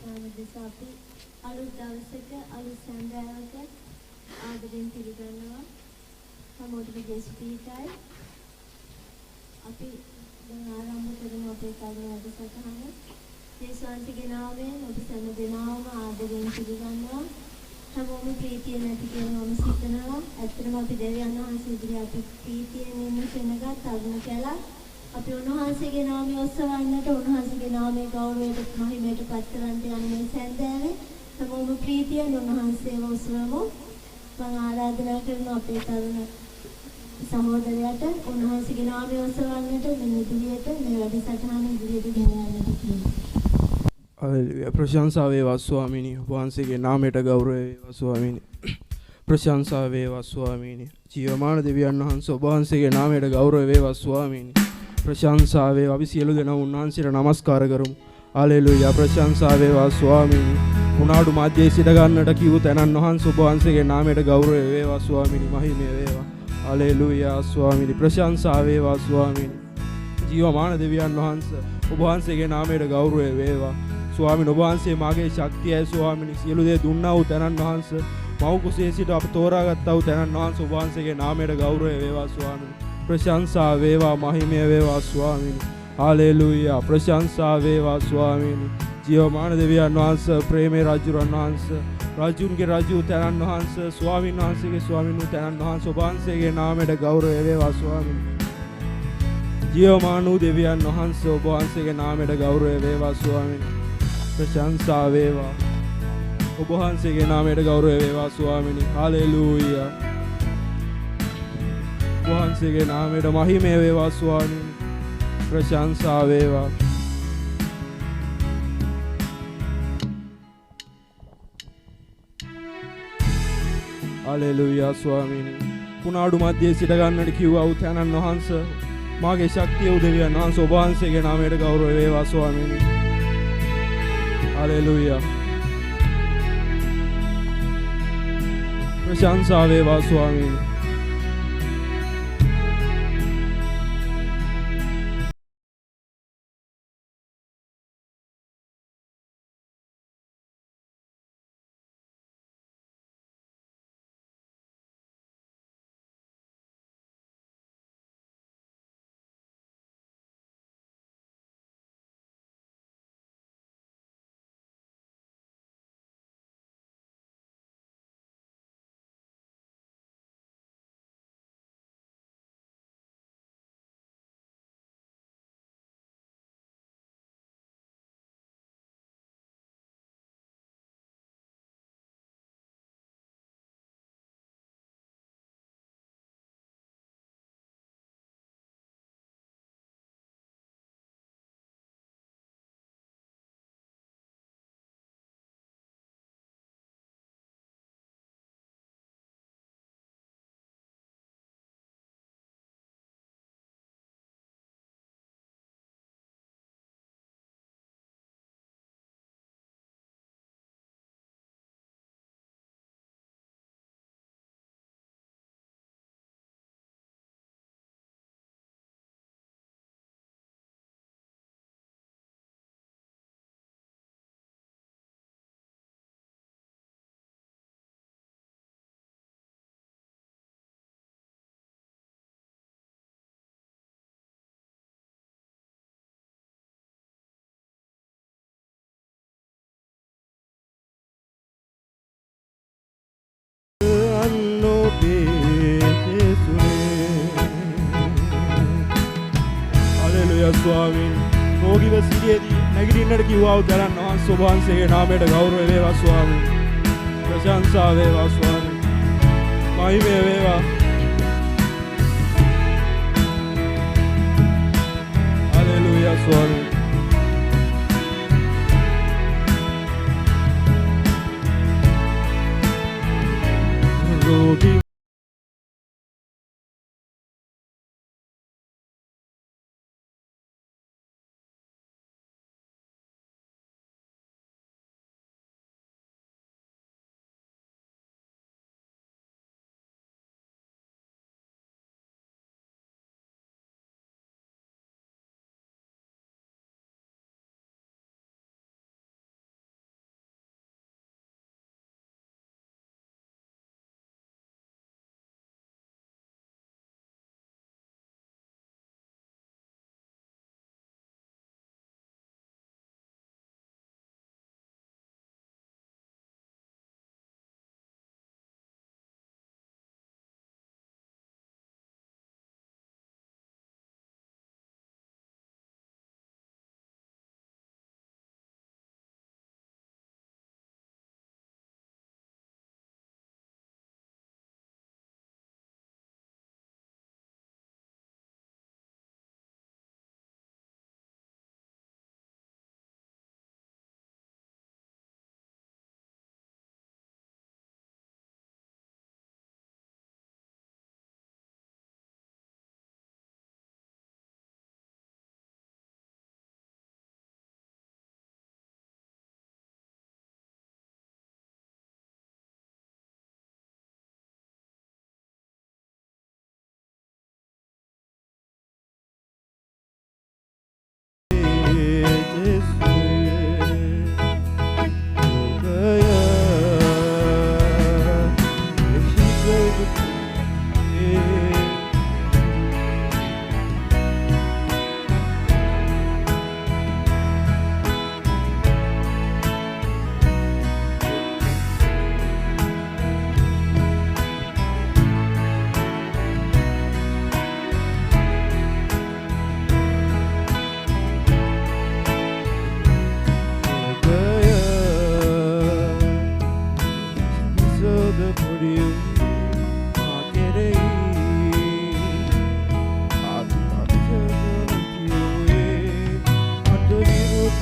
වැඩසටහන දෙස අපි අලුත් දවසක අලුත් සඳහාවක ආදරෙන් පිළිගන්නවා. හැමෝටම ජෙස්පීටයි. අපි දැන් ආරම්භ කරමු අපේ කර්ම වැඩසටහන. දේශාන්තිගේ නාමයෙන් ඔබ සෑම දෙනාම ආදරෙන් පිළිගන්නවා. හැමෝම ප්‍රීතිය නැති කියනවා මම සිතනවා. ඇත්තටම අපි දෙවියන් වහන්සේ ඉදිරියේ අපි ප්‍රීතියෙන් ඉන්න කෙනගත් අරුණ කළා. අපි උන්වහන්සේගේ නාමය ඔස්සවන්නට උන්වහන්සේගේ නාමයේ ගෞරවයට මහිමයට පත් කරන්නට යන මේ සැන්දෑවේ හැමෝම ප්‍රීතියෙන් උන්වහන්සේව ඔස්සවමු. මම ආරාධනා කරනවා අපේ තරුණ සහෝදරයාට උන්වහන්සේගේ නාමය ඔස්සවන්නට මෙන්න ඉදිරියට මේ වැඩසටහන ඉදිරියට ගෙන යන්නට කියලා. ප්‍රශංසා වේවා ස්වාමීනි. වහන්සේගේ නාමයට ගෞරවය වේවා ස්වාමීනි. ප්‍රශංසා වේවා ස්වාමීනි. ජීවමාන දෙවියන් වහන්සේ ඔබ වහන්සේගේ නාමයට ගෞරවය වේවා ස්වාමීනි. ප්‍රශංසා වේවා. අපි සියලු දෙනා උන්වහන්සේට නමස්කාර කරමු. හලෙලූයා. ප්‍රශංසා වේවා ස්වාමීනි. උනාඩු මාධ්‍යයේ සිට ගන්නට කිව් තැනන් වහන්සේ ඔබ වහන්සේගේ නාමයට ගෞරවය වේවා ස්වාමීනි. මහිමය වේවා. හලෙලූයා ස්වාමීනි. ප්‍රශංසා වේවා ස්වාමීනි. ජීවමාන දෙවියන් වහන්සේ ඔබ වහන්සේගේ නාමයට ගෞරවය වේවා ස්වාමීනි. ඔබ වහන්සේ මාගේ ශක්තියයි ස්වාමීනි. සියලු දේ දුන්නා වූ තැනන් වහන්සේ මව් කුසේ සිට අප තෝරාගත්තා වූ තැනන් වහන්සේ ඔබ වහන්සේගේ නාමයට ගෞරවය වේවා ස්වාමීනි. ප්‍රශංසා වේවා මහිමය වේවා ස්වාමීනි. හලෙලූයා. ප්‍රශංසා වේවා ස්වාමීනි. ජීවමාන දෙවියන් වහන්සේ ප්‍රේමේ රජුරන් වහන්සේ රජුන්ගේ රජු තැනන් වහන්සේ ස්වාමීන් වහන්සේගේ ස්වාමීන් වූ තැනන් වහන්සේ ඔබ වහන්සේගේ නාමයට ගෞරවය වේවා ස්වාමීනි. ජීවමාන වූ දෙවියන් වහන්සේ ඔබ වහන්සේගේ නාමයට ගෞරවය වේවා ස්වාමීනි. ප්‍රශංසා වේවා ඔබ වහන්සේගේ නාමයට ගෞරවය වේවා ස්වාමීනි. හලෙලූයා. ඔබ වහන්සේගේ නාමයට මහිමය වේවා ස්වාමීනි. ප්‍රශංසා වේවා. හලෙලූයා ස්වාමීනි. කුණාඩු මැදේ සිට ගන්නට කිව්වා වූ තැනන් වහන්සේ මාගේ ශක්තිය වූ දෙවියන් වහන්සේ ඔබ වහන්සේගේ නාමයට ගෞරවය වේවා ස්වාමීනි. හලෙලූයා. ප්‍රශංසා වේවා ස්වාමීනි. හලෙලූයා ස්වාමීනි. රෝගීව සිටියේදී නැගිටින්නට කිව්වා වූ තැනන් වහන්සේ ඔබ වහන්සේගේ නාමයට ගෞරවය වේවා ස්වාමීනි. ප්‍රශංසා වේවා ස්වාමීනි. මහිමය වේවා. හලෙලූයා ස්වාමීනි. රෝගී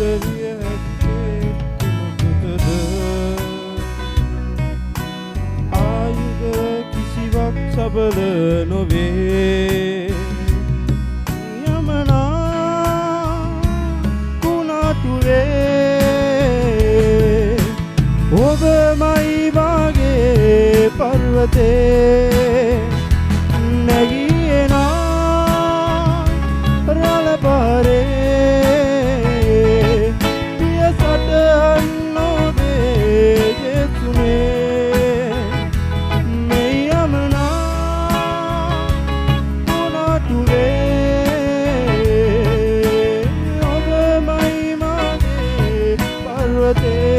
සිතවිය හැක්කේ කුමකටද ආයුධ කිසිවක් සබල නොවේ යමනා කුණාටුවේ ඔබමයි වාගේ පර්වතේ නැගියනා රළපාරේ පිය සටහන් නොවේ ජේසුනේ මේ යමනා කුණාටුවේ ඔබමයි මාගේ පර්වතේ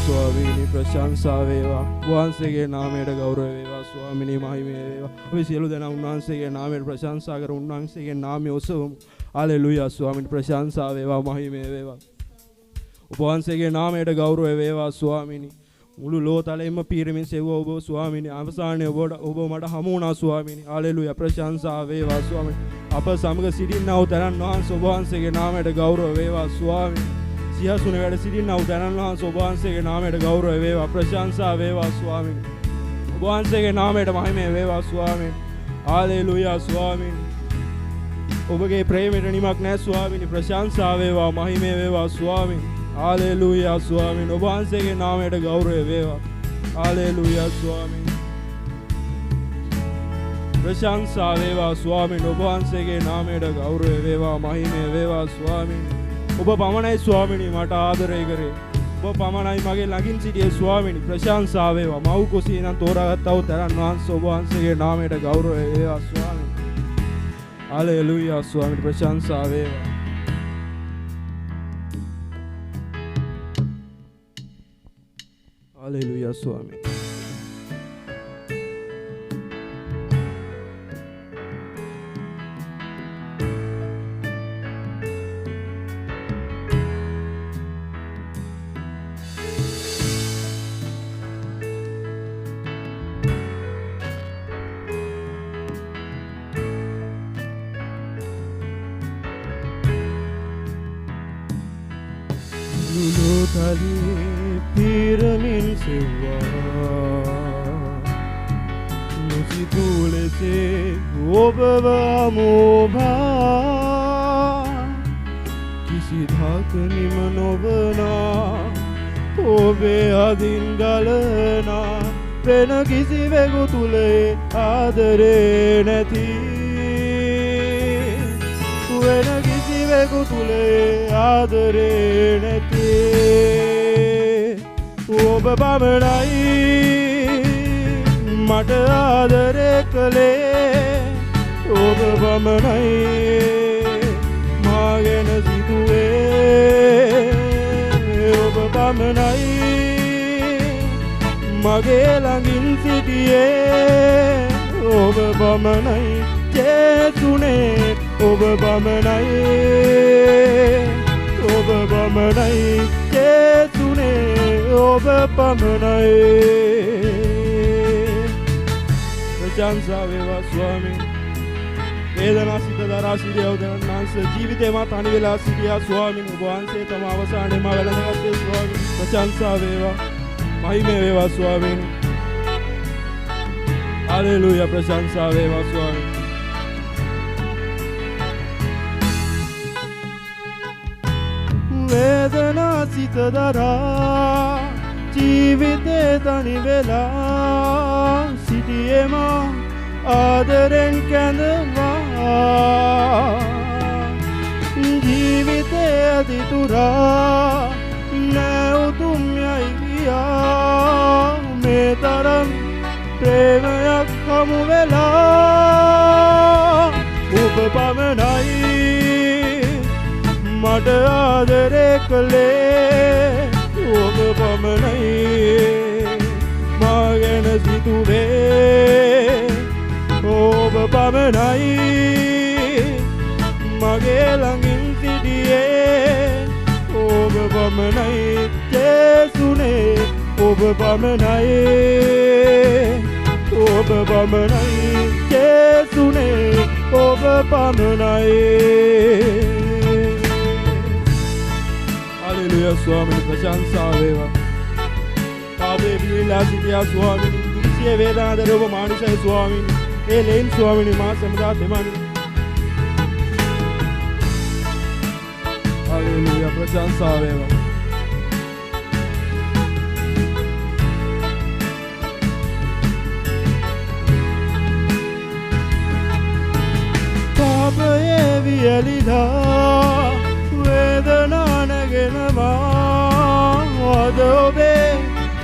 ස්වාමීනි ප්‍රශංසා වේවා වහන්සේගේ නාමයට ගෞරව වේවා ස්වාමිනී මහිමය වේවා අපි සියලු දෙනා උන්වහන්සේගේ නාමයට ප්‍රශංසා කර උන්වහන්සේගේ නාමය ඔසවමු හලෙලූයා ස්වාමිනී ප්‍රශංසා වේවා මහිමය වේවා ඔබ වහන්සේගේ නාමයට ගෞරව වේවා ස්වාමිනී මුළු ලෝතලෙම පීරමින් සෙව්වා ඔබ ස්වාමිනී අවසානයේ ඔබ මට හමු වුණා ස්වාමිනී හලෙලූයා ප්‍රශංසා වේවා ස්වාමිනී අප සමග සිටින්නා වූ තනන් වහන්සේ ඔබ වහන්සේගේ නාමයට ගෞරව වේවා ස්වාමිනී සියසුන වැඩ සිටින්නා වූ තනන් වහන්සේ ඔබ වහන්සේගේ නාමයට ගෞරව වේවා ප්‍රශංසා වේවා ස්වාමිනී ඔබ වහන්සේගේ නාමයට මහිමය වේවා ස්වාමිනී හලෙලූයා ස්වාමිනී ඔබගේ ප්‍රේමයට නිමක් නැහැ ස්වාමිනී ප්‍රශංසා වේවා මහිමය වේවා ස්වාමිනී හලෙලූයා ස්වාමිනී ඔබ වහන්සේගේ නාමයට ගෞරව වේවා හලෙලූයා ස්වාමිනී ප්‍රශංසා වේවා ස්වාමිනී ඔබ වහන්සේගේ නාමයට ගෞරව වේවා මහිමය වේවා ස්වාමිනී ඔබ පමණයි ස්වාමිනී මට ආදරය කරේ ඔබ පමණයි මගේ ළඟින් සිටියේ ස්වාමිනී ප්‍රශංසා වේවා මව් කුසියේ නම් තෝරාගත්තා වූ තරන් වහන්සේ ඔබ වහන්සේගේ නාමයට ගෞරව වේවා ස්වාමිනී හලෙලූයා ස්වාමිනී ප්‍රශංසා වේවා හලෙලූයා ස්වාමිනී පීරමින් සෙව්වා මුසිතුලෙසේ ඔබව අමෝභා කිසිදහක නිම නොවනා ඔබේ අදින් ගලනා වෙන කිසිවෙකු තුලේ ආදරේ නැති වෙන කිසිවෙකු තුලේ ආදරේ නැති ඔබ පමණයි මට ආදරේ කළේ ඔබ පමණයි මාගෙන සිදුවේ ඔබ පමණයි මගේ ළඟින් සිටියේ ඔබ පමණයි ජේසුනේ ඔබ පමණයි ඔබ පමණයි ජේසුනේ ඔබ පමණයි ප්‍රශංසා වේවා ස්වාමී වේදනා සිත දරා සිටියව දන්නාන්ස ජීවිතේ මා තනි වෙලා සිටියා ස්වාමී ඔබ වහන්සේ තම අවසානයේ මා වැළඳගත්තේ ස්වාමී ප්‍රශංසා වේවා මහිමය වේවා ස්වාමී හලෙලූයා ප්‍රශංසා වේවා ස්වාමී වේදනා සිත දරා ජීවිතේ තනි වෙලා සිටියේ මා ආදරෙන් කැඳවා ජීවිතේ අතිතුරා නැවතුම් යයි ගියා මේ තරම් ප්‍රේමයක් හමු වෙලා ඔබ පමණයි මට ආදරේ කළේ ඔබ පමණයි මා ගැන සිතුවේ ඔබ පමණයි මගේ ළඟින් සිටියේ ඔබ පමණයි ජේසුනේ ඔබ පමණයි ඔබ පමණයි ජේසුනේ ඔබ පමණයි हालेलुया स्वामी प्रशंसा වේවා පාපේ පිළිලා සිටියා ස්වාමීනි දුක්ඛයේ වේදනා දරව මානසයි ස්වාමීනි ඒ ලෙන් ස්වාමීනි මා සම්දා දෙමනි हालेलुया प्रशंसा වේවා පාපයේ වියලිලා වේදනා නැගෙනවා අද ඔබේ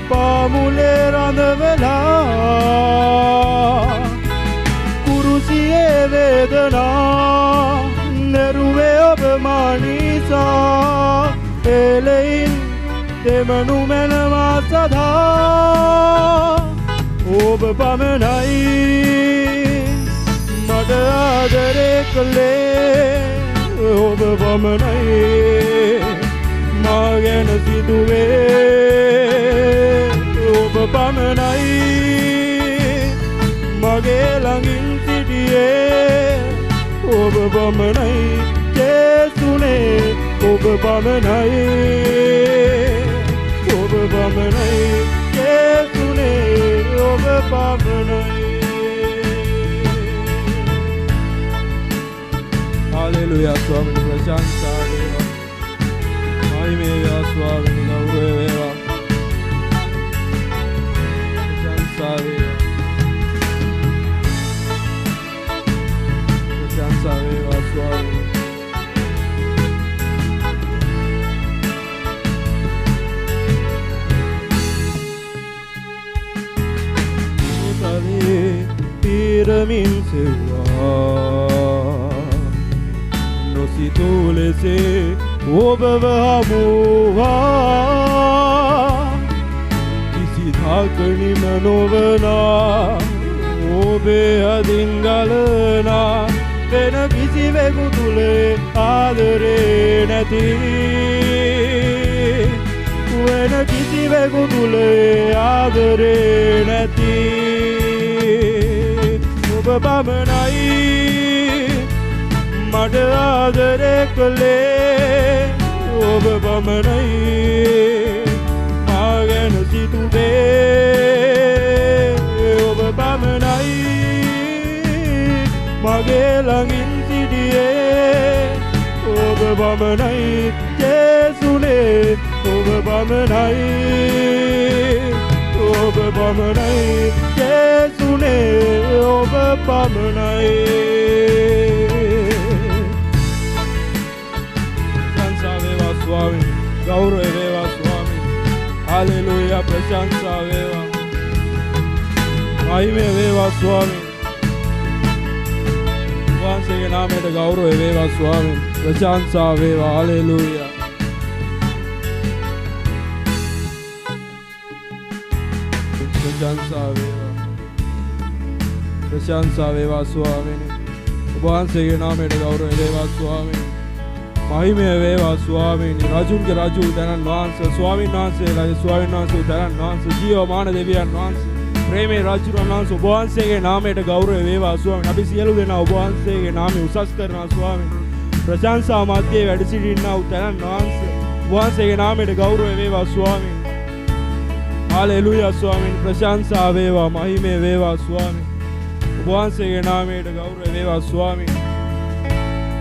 පාමුලේ රඳවලා කුරුසියේ වේදනා නෙරුවේ ඔබ මානිසා එලෙයින් දෙමනු මැනවා සදා ඔබ පමණයි මට ආදරේ කළේ ඔබ පමණයි මා ගැන සිදුවේ ඔබ පමණයි මගේ ළඟින් සිටියේ ඔබ පමණයි ජේසුනේ ඔබ පමණයි ඔබ පමණයි ජේසුනේ ඔබ පමණයි हालेलुया स्वामी प्रशंसा वේවා महिमे වේවා ස්වාමී ගෞරවය වේවා प्रशंसा වේවා प्रशंसा වේවා ස්වාමී තලේ පිරමින් සෙව්වා සිතුලෙසේ ඔබව හමුවා කිසිදාක නිම නොවනා ඔබේ අදින් ගලනා වෙන කිසිවෙකු තුළ ආදරේ නැති වෙන කිසිවෙකු තුළ ආදරේ නැති ඔබ පමණයි මට ආදරේ කළේ ඔබ පමණයි මා ගැන සිතුවේ ඔබ පමණයි මගේ ළඟින් සිටියේ ඔබ පමණයි ජේසුනේ ඔබ පමණයි ඔබ පමණයි ජේසුනේ ඔබ පමණයි स्वामी गौरव वේවා स्वामी हालेलुया प्रशंसा वේවා महिमे वේවා स्वामी වහන්සේගේ නාමයට ගෞරව වේවා ස්වාමී ප්‍රශංසා වේවා हालेलुया प्रशंसा वේවා ස්වාමී වහන්සේගේ නාමයට ගෞරව වේවා ස්වාමී महिमे वේවා ස්වාමීනි රජුන්ගේ රජු දනන් වහන්සේ ස්වාමීන් වහන්සේලාගේ ස්වාමීන් වහන්සේ දනන් වහන්සේ ජීවමාන දෙවියන් වහන්සේ ප්‍රේමේ රජුන් වහන්සේ ඔබ වහන්සේගේ නාමයට ගෞරව වේවා ස්වාමීනි අපි සියලු දෙනා ඔබ වහන්සේගේ නාමය උසස් කරනවා ස්වාමීනි ප්‍රශංසා මැදේ වැඩ සිටිනා වූ දනන් වහන්සේ ඔබ වහන්සේගේ නාමයට ගෞරව වේවා ස්වාමීනි हालेलुया ස්වාමීනි ප්‍රශංසා වේවා महिमे වේවා ස්වාමීනි ඔබ වහන්සේගේ නාමයට ගෞරව වේවා ස්වාමීනි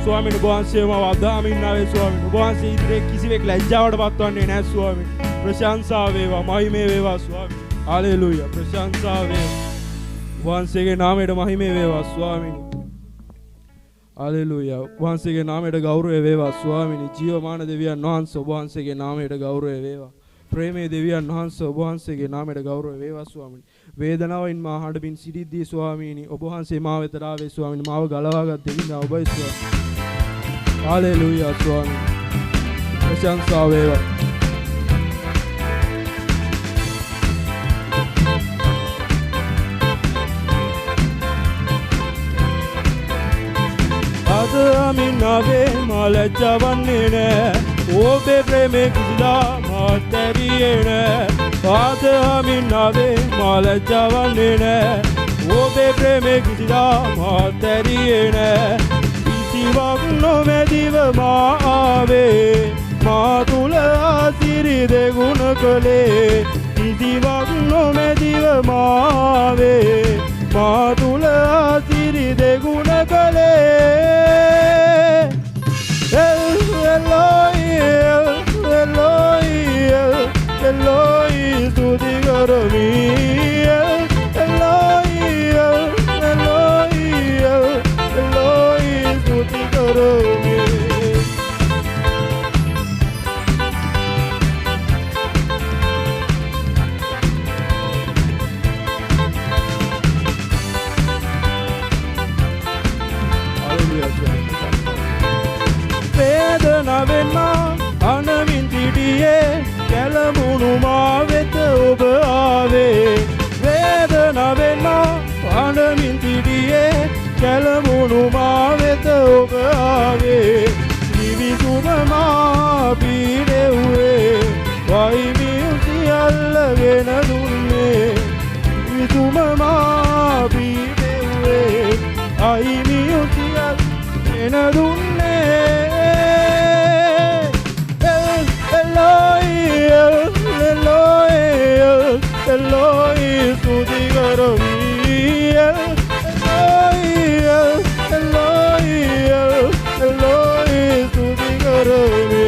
स्वामी वහන්සේව වදාමින්නාවේ ස්වාමීන් වහන්සේ ඉදිරියේ කිසිවෙක් ලැජ්ජාවට පත්වන්නේ නැහැ ස්වාමීන් ප්‍රශංසා වේවා මහිමේ වේවා ස්වාමීන් हालेलुया ප්‍රශංසා වේවා වහන්සේගේ නාමයට මහිමේ වේවා ස්වාමීන් हालेलुया වහන්සේගේ නාමයට ගෞරවය වේවා ස්වාමීන් ජීවමාන දෙවියන් වහන්සේ ඔබ වහන්සේගේ නාමයට ගෞරවය වේවා ප්‍රේමේ දෙවියන් වහන්සේ ඔබ වහන්සේගේ නාමයට ගෞරවය වේවා ස්වාමීන් වේදනාවෙන් මා හඬමින් සිටිද්දී ස්වාමීනි ඔබ වහන්සේ මාව වෙතට ආවේ ස්වාමීනි මාව ගලවාගත් දෙවියන් ඔබයි ස්වාමීනි हालेलुया स्वामी प्रशंसा वේවා නාවේ මා ලැජ්ජවන්නේ නෑ ඔබේ ප්‍රේමේ කිසිදා මාත් ඇරියේ නෑ පාදහමින් නාවේ මා ලැජ්ජවන්නේ නෑ ඔබේ ප්‍රේමේ කිසිදා මාත් ඇරියේ නෑ කිසිවක් නොමැතිව මා ආවේ මා තුල ආසිරි දෙගුණ කළේ කිසිවක් නොමැතිව මා ආවේ මා තුල ආසිරි දෙගුණ කළේ Eloi ස්තුති කරමි Eloi ස්තුති කරමි වේදනාවෙන් මා අනමින් සිටියේ කැළඹුණු මා වෙත ඔබ ආවේ වේදනාවෙන් මා අනමින් සිටියේ කැළඹුණු මා වෙත ඔබ ආවේ නිවිසුම මා පීඩෙව්වේ වයිමි සියල්ලගෙන දුන්නේ නිවිසුම මා පීඩෙව්වේ අයිමි සියල්ලගෙන දුන්නේ Eloi ස්තුති කරමි Eloi ස්තුති කරමි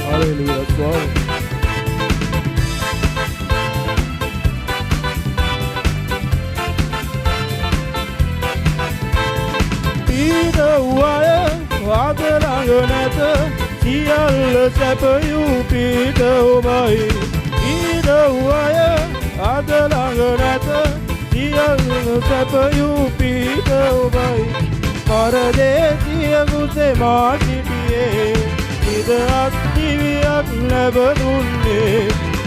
Hallelujah Swami පීඩුවය වාදලඟ නැත සියල්ල සැපයූ පීඩ ඔබයි පීඩුවය වාදලඟ නැත සියල්ල සැපයූ පීඩ ඔබයි පරදේසිය කුසේ මා සිටියේ නිදහස් දිවියක් ලැබ දුන්නේ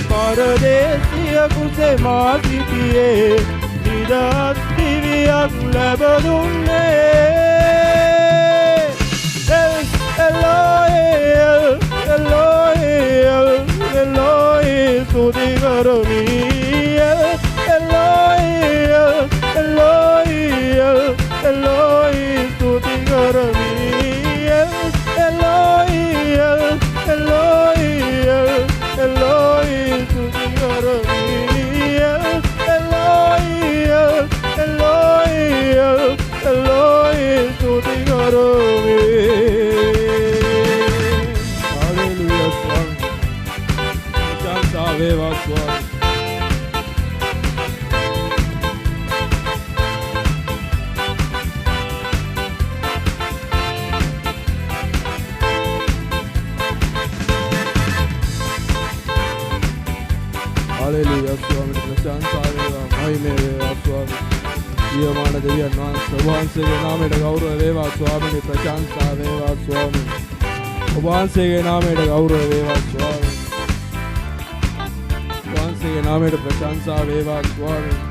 පරදේසිය කුසේ මා සිටියේ නිදහස් දිවියක් ලැබ දුන්නේ Eloi ස්තුති කරමි Eloi ස්තුති කරමි Eloi ස්තුති කරමි Eloi ස්තුති කරමි Hallelujah Swami Chanta veva Swami Hallelujah Swami Chanta veva mahime veva Swami ජීවමාන දෙවියන් වහන්සේ ඔබ වහන්සේගේ නාමයට ගෞරව වේවා ස්වාමීනි ප්‍රශංසා වේවා ස්වාමීනි ඔබ වහන්සේගේ නාමයට ගෞරව වේවා ස්වාමීනි ඔබ වහන්සේගේ නාමයට ප්‍රශංසා වේවා ස්වාමීනි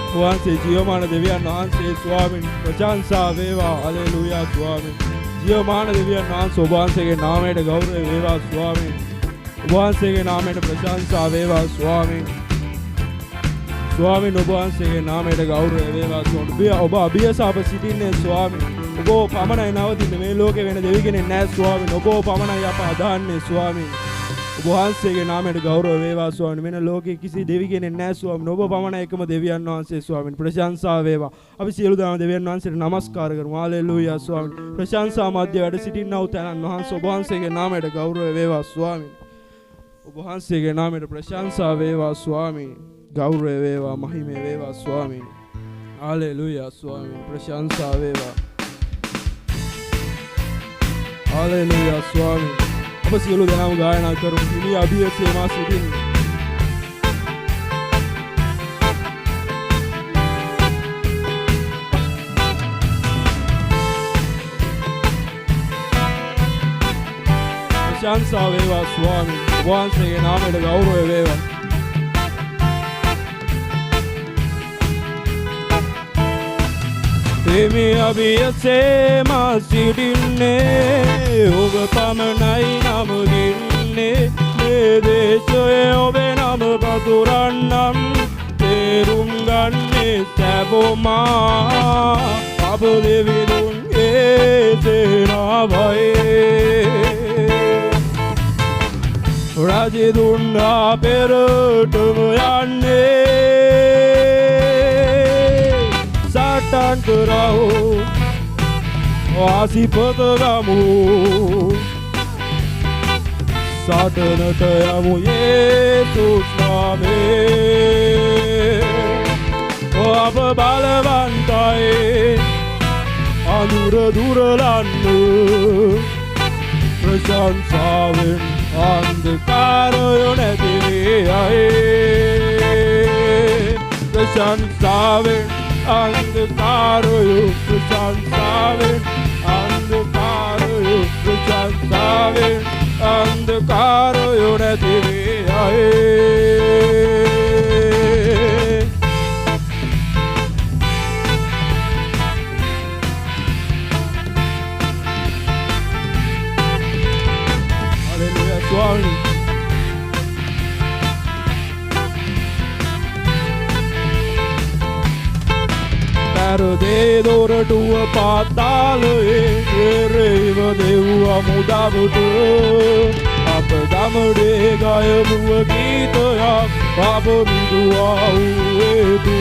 ඔබ වහන්සේ ජීවමාන දෙවියන් වහන්සේ ස්වාමීනි ප්‍රශංසා වේවා හලෙලූයා ස්වාමීනි ජීවමාන දෙවියන් වහන්සේ ඔබ වහන්සේගේ නාමයට ගෞරව වේවා ස්වාමීනි ඔබ වහන්සේගේ නාමයට ප්‍රශංසා වේවා ස්වාමීනි ස්වාමීන් වහන්සේගේ නාමයට ගෞරව වේවා ස්වාමීන් ඔබ අභියසාප සිටින්නේ ස්වාමීන් ඔබ පමණයි නවතින්නේ මේ ලෝකේ වෙන දෙවි කෙනෙක් නැහැ ස්වාමීන් ඔබ පමණයි අප අදහන්නේ ස්වාමීන් ඔබ වහන්සේගේ නාමයට ගෞරව වේවා ස්වාමීන් වෙන ලෝකේ කිසි දෙවි කෙනෙක් නැහැ ස්වාමීන් ඔබ පමණයි එකම දෙවියන් වහන්සේ ස්වාමීන් ප්‍රශංසා වේවා අපි සියලු දාන දෙවියන් වහන්සේට නමස්කාර කරමු හලෙලූයා ස්වාමීන් ප්‍රශංසා මැද වැඩ සිටිනා වූ තනන් වහන්සේ ඔබ වහන්සේගේ නාමයට ගෞරව වේවා ස්වාමීන් ඔබ වහන්සේගේ නාමයට ප්‍රශංසා වේවා ස්වාමීන් ගෞරව වේවා මහිම වේවා ස්වාමීන් හලෙලූයා ස්වාමීන් ප්‍රශංසා වේවා හලෙලූයා ස්වාමීන් අප සියලු දෙනාම ගායනා කරමු හිමි අභියසේ මා සිටින්නේ ප්‍රශංසා වේවා ස්වාමීන් වහන්සේගේ නාමයට ගෞරව වේවා එමි අභියසේ මා සිටින්නේ ඔබ පමණයි නම දින්නේ මේ දේශයේ ඔබේ නම පතුරන්නම් තේරුම් ගන්නේ සැබොමා අප දෙවිඳුන්ගේ සේනාවයි රජදුන්නා පෙරටම යන්නේ සටන් කරවෝ ආසිපත ගමු සටනට යමු යේසුස් නාමයෙන් ඔබ බලවන්තයි අඳුර දුරලන්න ප්‍රශංසාවෙන් अंधकारो नदियाए प्रशंसावे अंधकारो प्रशंसावे अंधकारो प्रशंसावे अंधकारो नदियाए Swami Tarde doratua pataloe ereva devua mudavutu apa gamade gayamuwa geetaya apa miduwa uedu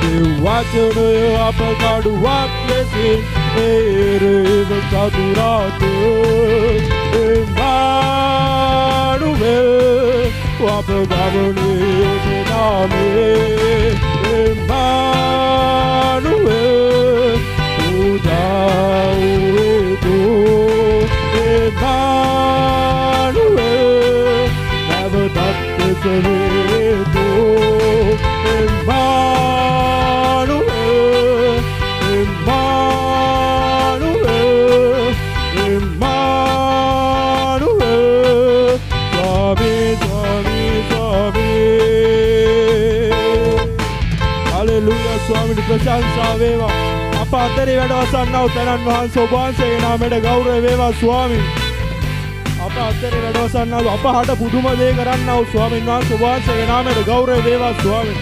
devachanaya apa kaduwak lesin ereva saturatu Emmanuel, apa gamane name Emmanuel, udawetu Emmanuel, never touch the Emmanuel, Emmanuel, Emmanuel, Swami, Swami, Swami. Hallelujah, Swami, ප්‍රශංසා වේවා. අප අතරේ වැඩවසන්නා වූ තනන් වහන්සේ ඔබ වහන්සේගේ නාමයට ගෞරව වේවා ස්වාමී. අප අතරේ වැඩවසන්නා වූ අප හට පුදුම දේ කරන්නා වූ ස්වාමීන් වහන්සේ ඔබ වහන්සේගේ නාමයට ගෞරව වේවා ස්වාමී.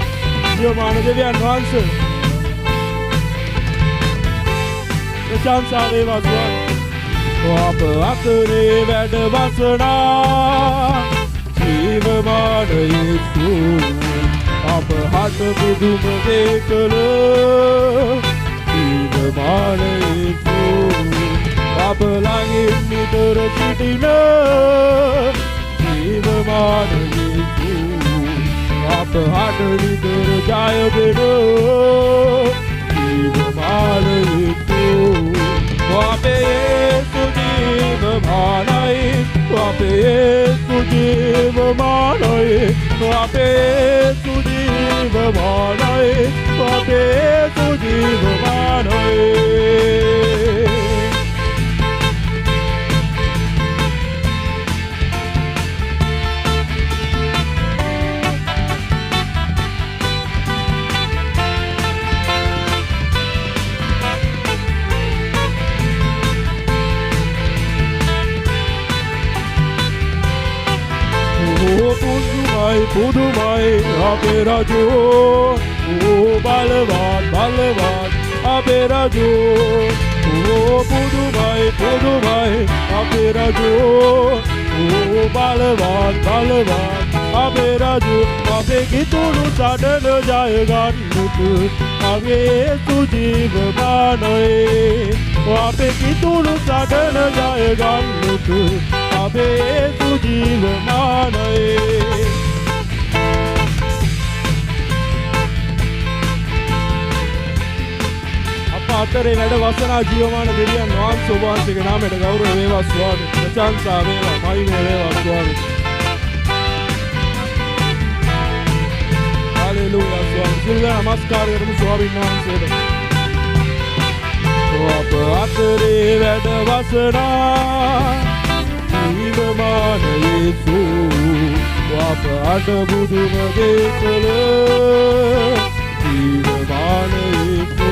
ජීවමාන දෙවියන් වහන්සේ ප්‍රශංසා වේවා ස්වාමී. අප අතරේ වැඩවසනා ජීවමාන යේසු අප හට පුදුම දේ කළ ජීවමාන යේසු අප ළඟින් නිතර සිටින ජීවමාන යේසු අප හට නිතර ජය දෙන ජීවමාන යේසු අපේ යේසු ජීවමානයි අපේ යේසු ජීවමානයි අපේ යේසු ජීවමානයි අපේ යේසු ජීවමානයි පුදුමයි අපේ රජෝ ඕ බලවත් බලවත් අපේ රජෝ ඕ පුදුමයි අපේ රජෝ ඕ බලවත් බලවත් අපේ රජෝ අපේ කිතුණු සඩන ජය ගන්නට අපේ යේසු ජීවමානයි අපේ කිතුණු සඩන ජය ගන්නට අපේ යේසු ජීවමානයි අතරේ වැඩ වසනා ජීවමාන දෙවියන් වහන්සේ ඔබ වහන්සේගේ නාමයට ගෞරව වේවා ස්වාමී. ප්‍රශංසා වේවා මහිම වේවා ස්වාමී. හalleluya ස්වාමී. සිල්වා නමස්කාර කරමු ස්වාමීන් වහන්සේට. ඔබ අතරේ වැඩ වසනා ජීවමාන යේසු ඔබ අට බුදුම දේ කළ ජීවමාන යේසු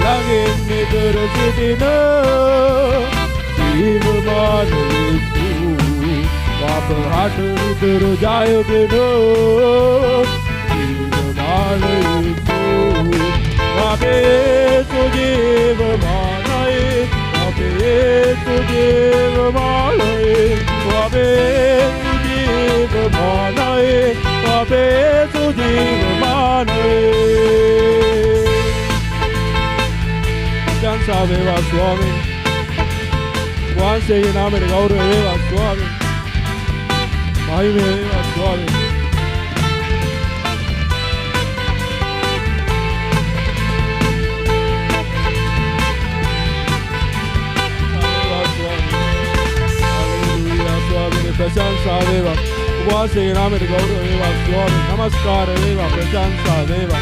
ළඟින් නිතර සිටින ජීවමාන යේසු අප හට නිතර ජයගෙන ජීවමාන යේසු අපේ යේසු ජීවමානයි අපේ යේසු ජීවමානයි අපේ යේසු ජීවමානයි අපේ යේසු ජීවමානයි प्रशंसा वेवा स्वामी वांसे नाम गौरव वेवा स्वामी महिमे वेवा स्वामी प्रशंसा वेवा वांसे नाम गौरव वेवा स्वामी नमस्कार वेवा प्रशंसा वेवा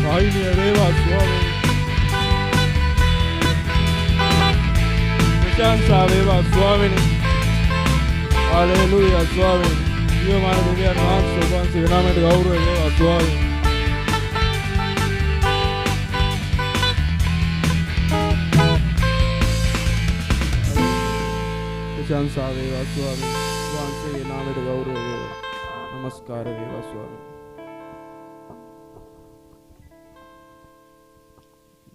महिमे वेवा स्वामी प्रशंसा वेवा स्वामिनी हालेलुया स्वामी जीवमान देवियान वහන්සේ වහන්සේගේ නාමයට ගෞරව වේවා ස්වාමී प्रशंसा वेवा स्वामी वහන්සේගේ නාමයට ගෞරව වේවා नमस्कार वेवा स्वामी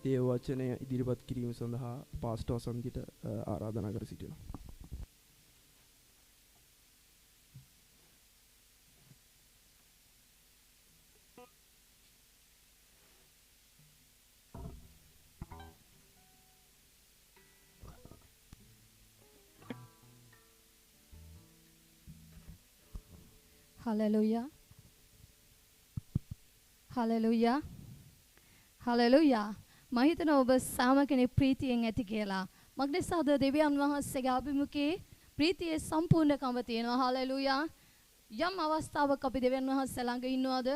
දේව වචනය ඉදිරිපත් කිරීම සඳහා පාස්ටර් වසන්තිට ආරාධනා කර සිටිනවා. Hallelujah. Hallelujah. Hallelujah. මම හිතනවා ඔබ සෑම කෙනෙක් ප්‍රීතියෙන් ඇති කියලා. මග්නේසාද දෙවියන් වහන්සේගේ අභිමුඛයේ ප්‍රීතියේ සම්පූර්ණකම තියෙනවා. හalleluya. යම් අවස්ථාවක අපි දෙවියන් වහන්සේ ළඟ ඉන්නවද?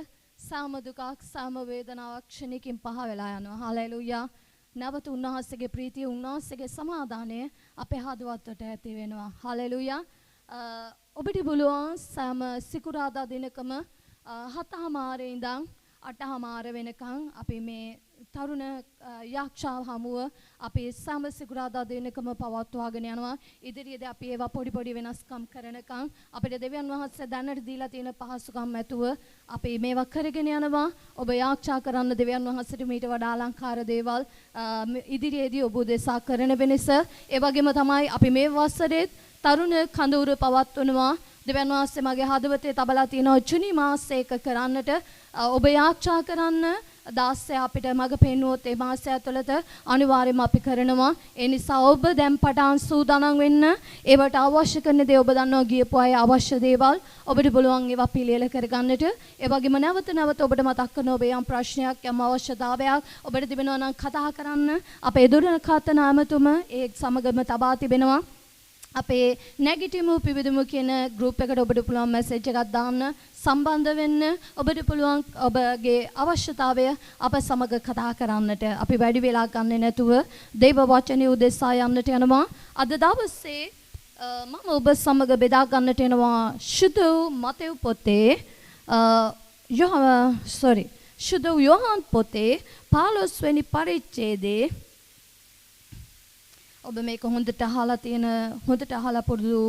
සෑම දුකක්, සෑම වේදනාවක් ක්ෂණිකින් පහ වෙලා යනවා. හalleluya. නැවත උන්වහන්සේගේ ප්‍රීතිය, උන්වහන්සේගේ සමාදානය අපේ හදවතට ඇති වෙනවා. හalleluya. ඔබට පුළුවන් සෑම සිකුරාදා දිනකම 7:00 ඉඳන් 8:00 වෙනකන් අපි මේ තරුණ යක්ෂාව හමුව අපි සෑම සිකුරාදා දිනකම පවත්වාගෙන යනවා. ඉදිරියේදී අපි ඒවා පොඩි වෙනස්කම් කරනකම් අපිට දෙවියන් වහන්සේ දැනට දීලා තියෙන පහසුකම් ඇතුව අපි මේවා කරගෙන යනවා. ඔබ යාක්ෂා කරන්න දෙවියන් වහන්සේට මීට වඩා අලංකාර දේවල් ඉදිරියේදී ඔබ උදෙසා කරන වෙනස. ඒ වගේම තමයි අපි මේ වසරේ තරුණ කඳවුර පවත්වනවා. දෙවියන් වහන්සේ මගේ හදවතේ තබලා තියෙනවා ජුනි මාසයක කරන්නට. ඔබ යාක්ෂා කරන්න 16 අපිට මග පෙන්වුවොත් ඒ මාසය ඇතුළත අනිවාර්යයෙන්ම අපි කරනවා. ඒ නිසා ඔබ දැන් පටන් සූදානම් වෙන්න. ඒවට අවශ්‍ය කරන දේ ඔබ දන්නවා ගියපු අය අවශ්‍ය දේවල් ඔබට පුළුවන් ඒවා පිළියෙල කරගන්නට. ඒ වගේම නැවත ඔබට මතක් කරන ඔබේ යම් ප්‍රශ්නයක් යම් අවශ්‍යතාවයක් ඔබට තිබෙනවා නම් කතා කරන්න. අපේ දුරකථන ඇමතුම ඒ සමගම තබා තිබෙනවා. අපේ නැගිටිමු පිවිදුමු කියන ගෲප් එකට ඔබට පුළුවන් මැසේජ් එකක් දාන්න සම්බන්ධ වෙන්න. ඔබට පුළුවන් ඔබගේ අවශ්‍යතාවය අප සමග කතා කරන්නට. අපි වැඩි වෙලා ගන්නේ නැතුව දේව වචනේ උදෙසා යන්නට යනවා. අද දවසේ මම ඔබ සමග බෙදා ගන්නට යනවා සුදු මතෙව් පොතේ සුදු යෝහන් පොතේ 15 වෙනි පරිච්ඡේදයේ ඔබ මේක හොඳට අහලා පුරුදු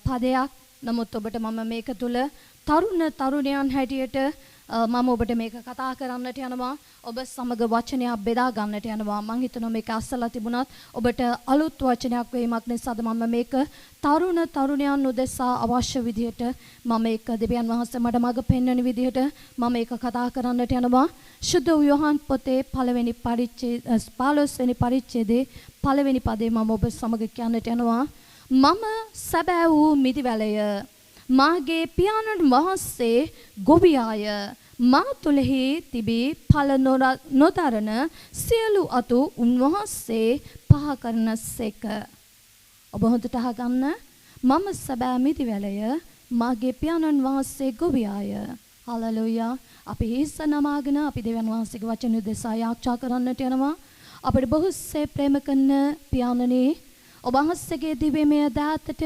පදයක්. නමුත් ඔබට මම මේක තුල තරුණයන් හැටියට මම ඔබට මේක කතා කරන්නට යනවා. ඔබ සමග වචනයක් බෙදා ගන්නට යනවා. මම හිතනවා මේක අස්සලා තිබුණත් ඔබට අලුත් වචනයක් වීමක් නිසාද මම මේක තරුණයන් උදෙසා අවශ්‍ය විදිහට මම මේක දෙවියන් වහන්සේ මට මඟ පෙන්වන විදිහට මම මේක කතා කරන්නට යනවා. සුදු යෝහන් පොතේ 15 වෙනි පරිච්ඡේදයේ 1 වෙනි පදේ මම ඔබ සමග කියන්නට යනවා. මම සැබෑ වූ මිදිවැලය, මාගේ පියාණන් වහන්සේ ගොවියාය, මා තුලෙහි තිබී ඵල නොදරන සියලු අතු උන්වහන්සේ පහ කරනසේක. ඔබ හොඳට අහගන්න. මම සැබෑ මිදිවැලය, මාගේ පියාණන් වහන්සේ ගොවියාය. හalleluya. අපි හිස නමාගෙන අපි දෙවියන් වහන්සේගේ වචන දෙසා යාක්ෂා කරන්නට යනවා. අපිට බොහෝසේ ප්‍රේම කරන පියාණනේ, ඔබ වහන්සේගේ දිව්‍යමය දාතට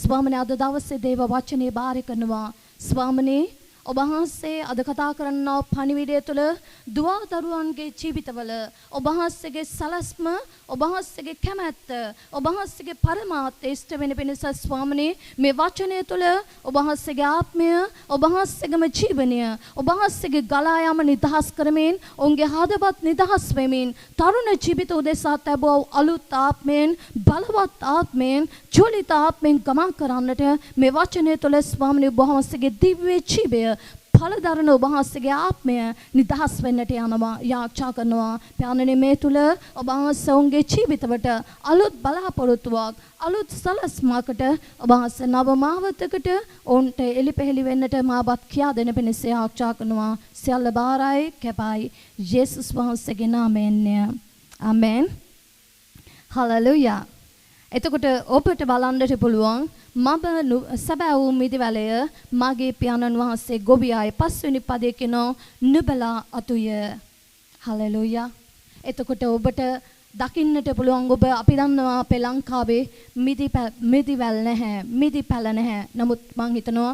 ස්වාමීනි අද දවසේ දේව වචනේ බාර කරනවා. ස්වාමීනි ඔබ වහන්සේ අද කතා කරනා පණිවිඩය තුළ දුවා දරුවන්ගේ ජීවිතවල ඔබ වහන්සේගේ සලස්ම ඔබ වහන්සේගේ කැමැත්ත ඔබ වහන්සේගේ පරමාර්ථය ඉෂ්ට වෙන පිණිස ස්වාමිනේ මේ වචනය තුළ ඔබ වහන්සේගේ ආත්මය ඔබ වහන්සේගේම ජීවනය ඔබ වහන්සේගේ ගලා යාම නිදහස් කරමින් ඔවුන්ගේ හදවත් නිදහස් වෙමින් තරුණ ජීවිත උදෙසා තැබුව අලුත් ආත්මයෙන් බලවත් ආත්මයෙන් ජොලිත ආත්මයෙන් ගමන් කරන්නට මේ වචනය තුළ ස්වාමිනේ ඔබ වහන්සේගේ දිව්‍ය ජීවය පළදරන ඔබ වහන්සේගේ ආත්මය නිදහස් වෙන්නට යනවා යාචනා කරනවා පියාණනි මේ තුල ඔබ වහන්සේ ඔවුන්ගේ ජීවිතවලට අලුත් බලාපොරොත්තුවක් අලුත් සලස්මකට ඔබ වහන්සේ නව මාවතකට ඔවුන්ට එලිපෙහෙලි වෙන්නට මාවත් කියා දෙන පිණිස යාචනා කරනවා සියල්ල බාරයි කැපයි යේසුස් වහන්සේගේ නාමයෙන් ආමෙන් හලෙලූයා එතකොට ඔබට බලන්නට පුළුවන් මම සැබෑ වූ මිදිවැලය මගේ පියාණන් වහන්සේ ගොවියාය පස්වෙනි පදයේ කියනෝ නුඹලා අතුය හලෙලූයා එතකොට ඔබට දකින්නට පුළුවන් ඔබ අපි දන්නවා අපේ ලංකාවේ මිදිවැල් නැහැ මිදිපැල නැහැ නමුත් මං හිතනවා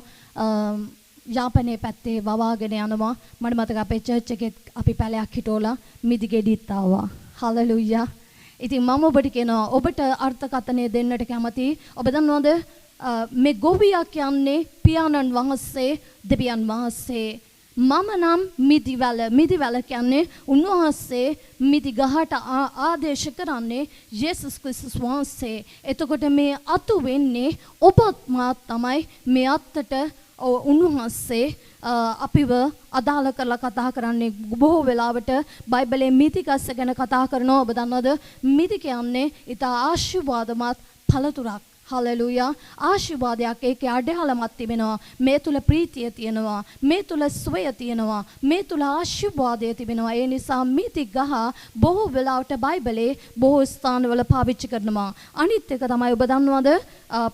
යාපනයේ පැත්තේ වවාගෙන යනවා මට මතක අපේ චර්ච් එකේ අපි පැලයක් හිටෝලා මිදි ගෙඩිත් ආවා හලෙලූයා ඉතින් මම ඔබට කියනවා ඔබට අර්ථකථනය දෙන්නට කැමති ඔබ දන්නවද මේ ගොවියා කියන්නේ පියාණන් වහන්සේ දෙවියන් වහන්සේ මම නම් මිදිවැල කියන්නේ උන්වහන්සේ මිදි ගහට ආදේශ කරන්නේ යේසුස් ක්‍රිස්තුස් වහන්සේ එතකොට මේ අතු වෙන්නේ ඔබත් මාත් තමයි මේ අත්තට උන්වහන්සේ අපිව අදාළ කරලා කතා කරන්නේ බොහෝ වෙලාවට බයිබලයේ මිදි ගස්ස ගැන කතා කරනවා ඔබ දන්නවද මිදි කියන්නේ ඊට ආශිර්වාදමත් පළතුරක් හලෙලූයා ආශිර්වාදයක් ඒකේ අඩහලමක් තිබෙනවා මේ තුල ප්‍රීතිය තියෙනවා මේ තුල සුවය තියෙනවා මේ තුල ආශිර්වාදය තිබෙනවා ඒ නිසා මිදි ගහ බොහෝ වෙලාවට බයිබලයේ බොහෝ ස්ථානවල පාවිච්චි කරනවා අනිත් එක තමයි ඔබ දන්නවද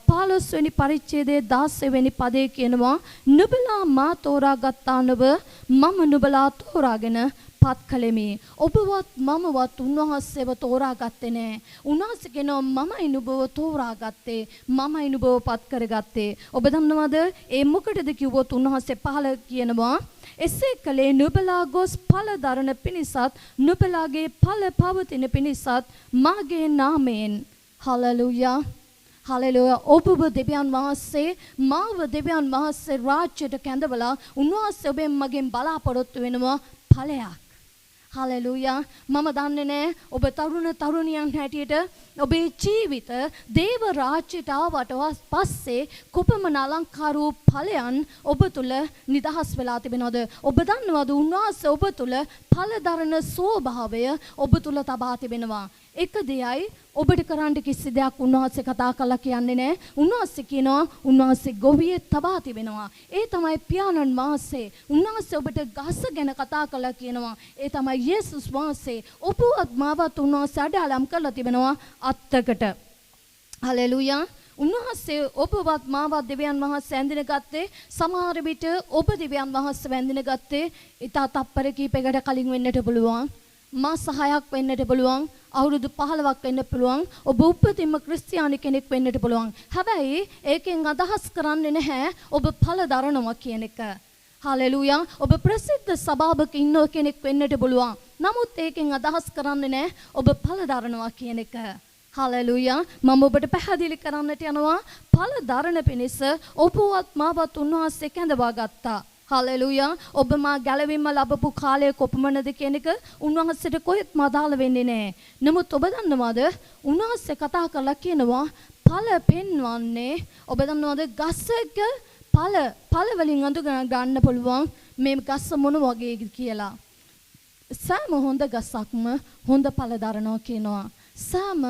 15 වෙනි පරිච්ඡේදයේ 16 වෙනි පදයේ කියනවා නුඹලා මා තෝරාගත්තා නුඹ මම නුඹලා තෝරාගෙන පත් කළෙමි ඔබවත් මමවත් උන්වහන්සේව තෝරාගත්තේ නෑ උන්වහන්සේ කියනවා මමයි නුඹව තෝරාගත්තේ මමයි නුඹව පත් කරගත්තේ ඔබ දන්නවද ඒ මොකටද කිව්වොත් උන්වහන්සේ පහල කියනවා එසේ කලේ නුඹලා ගොස් ඵල දරන පිණිසත් නුඹලාගේ ඵල පවතින පිණිසත් මාගේ නාමයෙන් හලෙලූයා හලෙලූයා ඔබව දෙවියන් වහන්සේ මාව දෙවියන් වහන්සේ රාජ්‍යයට කැඳවලා උන්වහන්සේ ඔබෙන් මගෙන් බලාපොරොත්තු වෙනවා ඵලයක් හලෙලූයා මම දන්නේ නැහැ ඔබ තරුණියන් හැටියට ඔබේ ජීවිත දේව රාජ්‍යයට ආවට පස්සේ කොපමණ අලංකාර වූ ඵලයන් ඔබ තුල නිදහස් වෙලා තිබෙනවද ඔබ දන්නවද උන්වහන්සේ ඔබ තුල ඵල දරන ස්වභාවය ඔබ තුල තබා තිබෙනවා එක දෙයයි ඔබට කරන්න කිසි දෙයක් උන්වහන්සේ කතා කළා කියන්නේ නැහැ. උන්වහන්සේ කියනවා උන්වහන්සේ ගොවියේ තබා තිබෙනවා. ඒ තමයි පියාණන් වහන්සේ. උන්වහන්සේ ඔබට ගස ගැන කතා කළා කියනවා. ඒ තමයි යේසුස් වහන්සේ. ඔබවත් මාවත් උන්වහන්සේ අඩාලම් කරලා තිබෙනවා අත්තකට. හලෙලූයා. උන්වහන්සේ ඔබවත් මාවත් දෙවියන් වහන්සේ ඇඳින ගත්තේ සමහර විට ඔබ දෙවියන් වහන්සේ වැඳින ගත්තේ ඊට තප්පර කීපයකට කලින් වෙන්නට පුළුවන්. මාස 6ක් වෙන්නට පුළුවන් අවුරුදු 15ක් වෙන්න පුළුවන් ඔබ උපතින්ම ක්‍රිස්තියානි කෙනෙක් වෙන්නට පුළුවන් හැබැයි ඒකෙන් අදහස් කරන්නේ නැහැ ඔබ ඵල දරනවා කියන එක හලෙලූයා ඔබ ප්‍රසිද්ධ සභාවක ඉන්න කෙනෙක් වෙන්නට පුළුවන් නමුත් ඒකෙන් අදහස් කරන්නේ නැහැ ඔබ ඵල දරනවා කියන එක හලෙලූයා මම ඔබට පැහැදිලි කරන්නට යනවා ඵල දරන පිණිස ඔබවත් මාවත් උන්වහන්සේ කැඳවා ගත්තා හලෙලූයා ඔබ මා ගැලවීම ලැබපු කාලය කොපමණද කියන එක උන්වහන්සේට කොහෙත්ම අදාළ වෙන්නේ නැහැ. නමුත් ඔබ දන්නවද උන්වහන්සේ කතා කරලා කියනවා ඵල පෙන්වන්නේ ඔබ දන්නවද ගසක ඵල වලින් අඳුන ගන්න පුළුවන් මේ ගස මොන වගේද කියලා. සෑම හොඳ ගසක්ම හොඳ ඵල දරනවා කියනවා. සෑම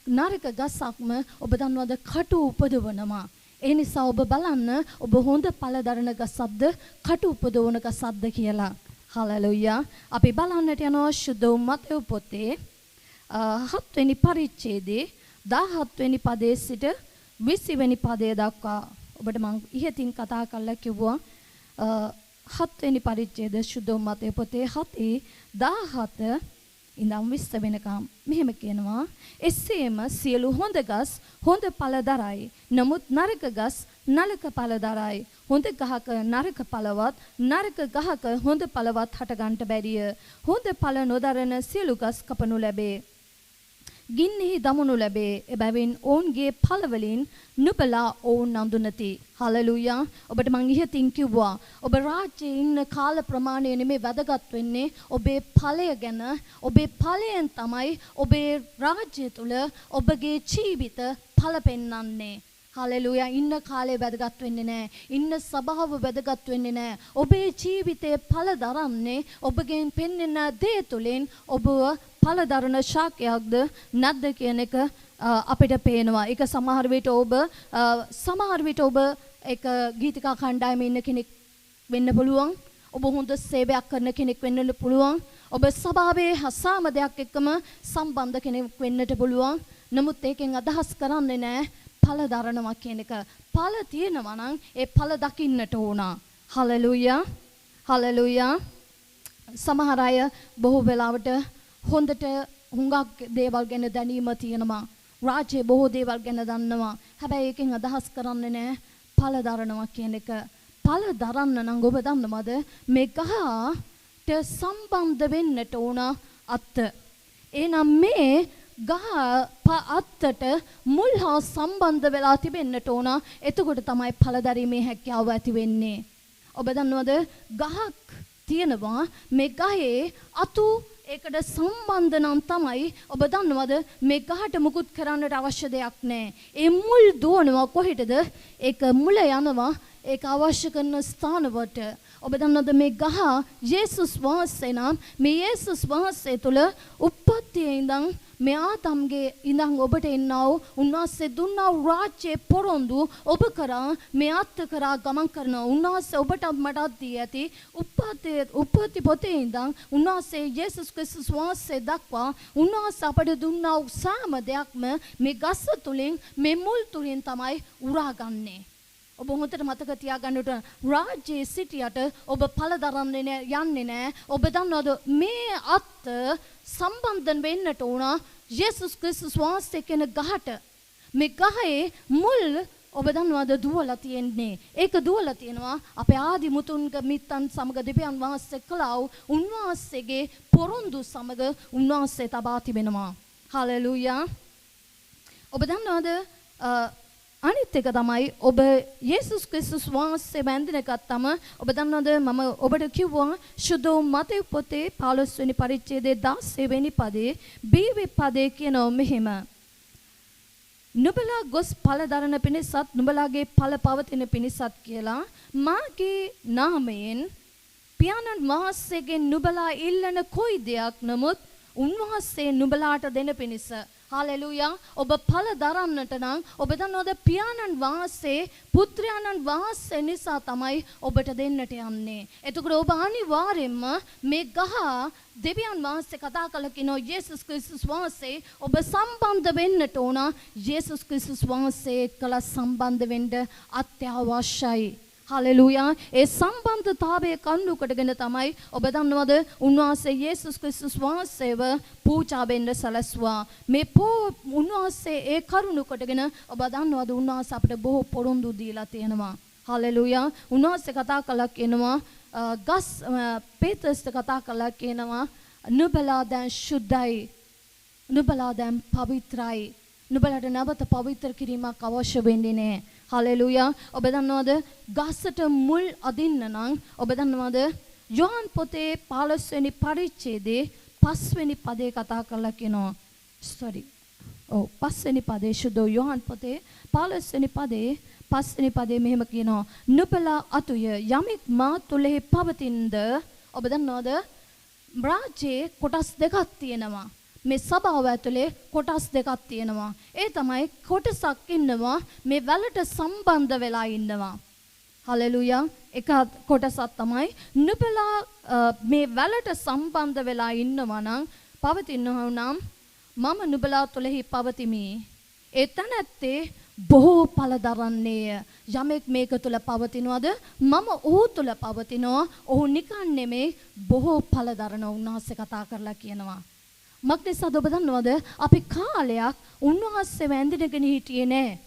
නරක ගසක්ම ඔබ දන්නවද කටු උපදවනවා. ඒ නිසා ඔබ බලන්න ඔබ හොඳ ඵල දරන ගසක්ද කටු උපදවන ගසක්ද කියලා. හලෙලූයා. අපි බලන්නට යනවා සුද්ධ මතෙව් පොතේ 7 වෙනි පරිච්ඡේදයේ 17 වෙනි පදයේ සිට 20 වෙනි පදය දක්වා ඔබට මම ඉහතින් කතා කරලා කිව්වා 7 වෙනි පරිච්ඡේද සුද්ධ මතෙව් පොතේ 7:17 ඉඳන් 20 වෙනකම් මෙහෙම කියනවා එසේම සියලු හොඳ ගස් හොඳ ඵල දරයි නමුත් නරක ගස් නලක ඵල දරයි. හොඳ ගහක නරක ඵලවත්, නරක ගහක හොඳ ඵලවත් හට ගන්නට බැරිය. හොඳ ඵල නොදරන සියලු ගස් කපනු ලැබේ. ගින්නෙහි දමනු ලැබේ. එබැවින් ඔවුන්ගේ ඵල වලින් නුඹලා ඔවුන් අඳුනති. හලෙලූයා. ඔබට මං ඉහතින් කිව්වා ඔබ රාජ්‍යයේ ඉන්න කාල ප්‍රමාණය නෙමෙයි වැදගත් වෙන්නේ ඔබේ ඵලය ගැන. ඔබේ ඵලයෙන් තමයි ඔබේ රාජ්‍යය තුල ඔබගේ ජීවිත ඵල පෙන්වන්නේ. හලෙලූයා. ඉන්න කාලේ වැදගත් වෙන්නේ නැහැ. ඉන්න සබාව වැදගත් වෙන්නේ නැහැ. ඔබේ ජීවිතයේ ඵල දරන්නේ ඔබගෙන් පෙන්වන දේ තුලින් ඔබ ඵල දරන ශාකයක්ද නැද්ද කියන එක අපිට පේනවා. ඒක සමහර විට ඔබ එක ගීතිකා කණ්ඩායමේ ඉන්න කෙනෙක් වෙන්න පුළුවන්. ඔබ හොඳ සේවයක් කරන කෙනෙක් වෙන්න පුළුවන්. ඔබ සභාවේ හසාම දෙයක් එක්කම සම්බන්ධ කෙනෙක් වෙන්නට පුළුවන්. නමුත් ඒකෙන් අදහස් කරන්නේ නැහැ ඵල දරනවා කියන එක. ඵල තියෙනවා නම් ඒ ඵල දකින්නට ඕන. හලෙලූයා. හලෙලූයා. සමහර අය බොහෝ වෙලාවට හොඳට හුඟක් දේවල් ගැන දැනීම තියෙනවා. රාජ්‍යයේ බොහෝ දේවල් ගැන දන්නවා. හැබැයි ඒකෙන් අදහස් කරන්නේ නැහැ ඵල දරනවා කියන එක. ඵල දරන්න නම් ඔබ දන්නවද මේ ගහට සම්බන්ධ වෙන්නට ඕන අත්ත. එහෙනම් මේ ගහ අත්තට මුල් හා සම්බන්ධ වෙලා තිබෙන්නට ඕන. එතකොට තමයි ඵල දැරීමේ හැකියාව ඇති වෙන්නේ. ඔබ දන්නවද ගහක් තියෙනවා මේ ගහේ අතු ඒකට සම්බන්ධ නම් තමයි ඔබ දන්නවද මේ ගහට මුකුත් කරන්නට අවශ්‍ය දෙයක් නැහැ. ඒ මුල් දුවනවා කොහෙටද? ඒක මුල යනවා ඒක අවශ්‍ය කරන ස්ථානවලට. ඔබ දන්නවද මේ ගහ යේසුස් වහන්සේ නම් මේ යේසුස් වහන්සේ තුල උප්පත්තියේ ඉඳන් මේ ආදම්ගේ ඉඳන් ඔබට එන්නා වූ උන්වහන්සේ දුන්නා වූ රාජ්‍යයේ පොරොන්දු ඔබ කරා මේ අත්ත කරා ගමන් කරන උන්වහන්සේ ඔබට මටත් දී ඇති උප්පත්ති පොතේ ඉඳන් උන්වහන්සේ යේසුස් ක්‍රිස්තුස් වහන්සේ දක්වා උන්වහන්සේ අපට දුන්නා වූ සෑම දෙයක්ම මේ ගස තුලින් මේ මුල් තුලින් තමයි උරාගන්නේ. ඔබ හොඳට මතක තියාගන්නට රාජ්‍යයේ සිටියට ඔබ ඵල දරන්නේ යන්නේ නැහැ. ඔබ දන්නවද මේ අත්ත සම්බන්ධ වෙන්නට ඕන යේසුස් ක්‍රිස්තුස් වහන්සේ කියන ගහට. මේ ගහේ මුල් ඔබ දන්නවද දුවලා තියෙන්නේ. ඒක දුවලා තියෙනවා අපේ ආදි මුතුන්ගේ මිත්තන් සමග දෙවියන් වහන්සේ කළා වූ උන්වහන්සේගේ පොරොන්දු සමග උන්වහන්සේ තබා තිබෙනවා. හලෙලූයා. ඔබ දන්නවද අනිත් එක තමයි ඔබ යේසුස් ක්‍රිස්තුස් වහන්සේ වැඳින ගත්තම ඔබ දන්නවද මම ඔබට කිව්වා සුදු මතේ පොතේ 15 වෙනි පරිච්ඡේදයේ 16 වෙනි පදේ B වෙනි පදේ කියනවා මෙහෙම. නුඹලා ගොස් ඵල දරන පිණිසත් නුඹලාගේ ඵල පවතින පිණිසත් කියලා මාගේ නාමයෙන් පියාණන් වහන්සේගෙන් නුඹලා ඉල්ලන කොයි දෙයක් නමුත් උන්වහන්සේ නුඹලාට දෙන පිණිස. හලෙලූයා. ඔබ ඵල දරන්නට නම් ඔබ දන්නවද පියාණන් වහන්සේ පුත්‍රයාණන් වහන්සේ නිසා තමයි ඔබට දෙන්නට යන්නේ. එතකොට ඔබ අනිවාර්යයෙන්ම මේ ගහ දෙවියන් වහන්සේ කතා කළ කෙනා යේසුස් ක්‍රිස්තුස් වහන්සේ ඔබ සම්බන්ධ වෙන්නට ඕන. යේසුස් ක්‍රිස්තුස් වහන්සේ එක්කලා සම්බන්ධ වෙන්න අත්‍යවශ්‍යයි. හලෙලූයා. ඒ සම්බන්ධතාවය කඳු කොටගෙන තමයි ඔබ දන්නවද උන්වහන්සේ යේසුස් ක්‍රිස්තුස් වහන්සේව පූජා වෙන්න සැලැස්සුවා. මේ උන්වහන්සේ ඒ කරුණ කොටගෙන ඔබ දන්නවද උන්වහන්සේ අපිට බොහෝ පොරොන්දු දීලා තියෙනවා. හලෙලූයා. උන්වහන්සේ කතා කළා කියනවා ගස් පේතර්ස්ට කතා කළා කියනවා නුඹලා දැන් සුද්ධයි. නුඹලා දැන් පවිත්‍රායි. නුඹලට නැවත පවිත්‍ර කිරීමක් අවශ්‍ය වෙන්නේ නැහැ. හලෙලූයා. ඔබ දන්නවද ගසට මුල් අදින්න නම් ඔබ දන්නවද යෝහන් පොතේ 15 වෙනි පරිච්ඡේදයේ 5 වෙනි පදේ කතා කරලා කියනවා. 5 වෙනි පදේ සුදු යෝහන් පොතේ 15 වෙනි පදේ 5 වෙනි පදේ මෙහෙම කියනවා. නුඹලා අතුය යමෙක් මා තුලෙහි පවතිනද ඔබ දන්නවද රාජ්‍යයේ කොටස් දෙකක් තියෙනවා. මේ සභාව ඇතුලේ කොටස් දෙකක් තියෙනවා. ඒ තමයි කොටසක් ඉන්නවා මේ වැලට සම්බන්ධ වෙලා ඉන්නවා. හලෙලූයා. එක කොටසක් තමයි නුඹලා මේ වැලට සම්බන්ධ වෙලා ඉන්නවා නම් පවතිනවා නම් මම නුඹලා තුලෙහි පවතිමි. ඒ තැනැත්තේ බොහෝ ඵල දරන්නේය. යමෙක් මේක තුල පවතිනවද මම ඔහු තුල පවතිනවා. ඔහු නිකන් නෙමේ බොහෝ ඵල දරන උන්වහන්සේ කතා කරලා කියනවා. මක්නිසාද ඔබ දන්නවද අපි කාලයක් උන්වහන්සේ වැඳිනගෙන හිටියේ නෑ.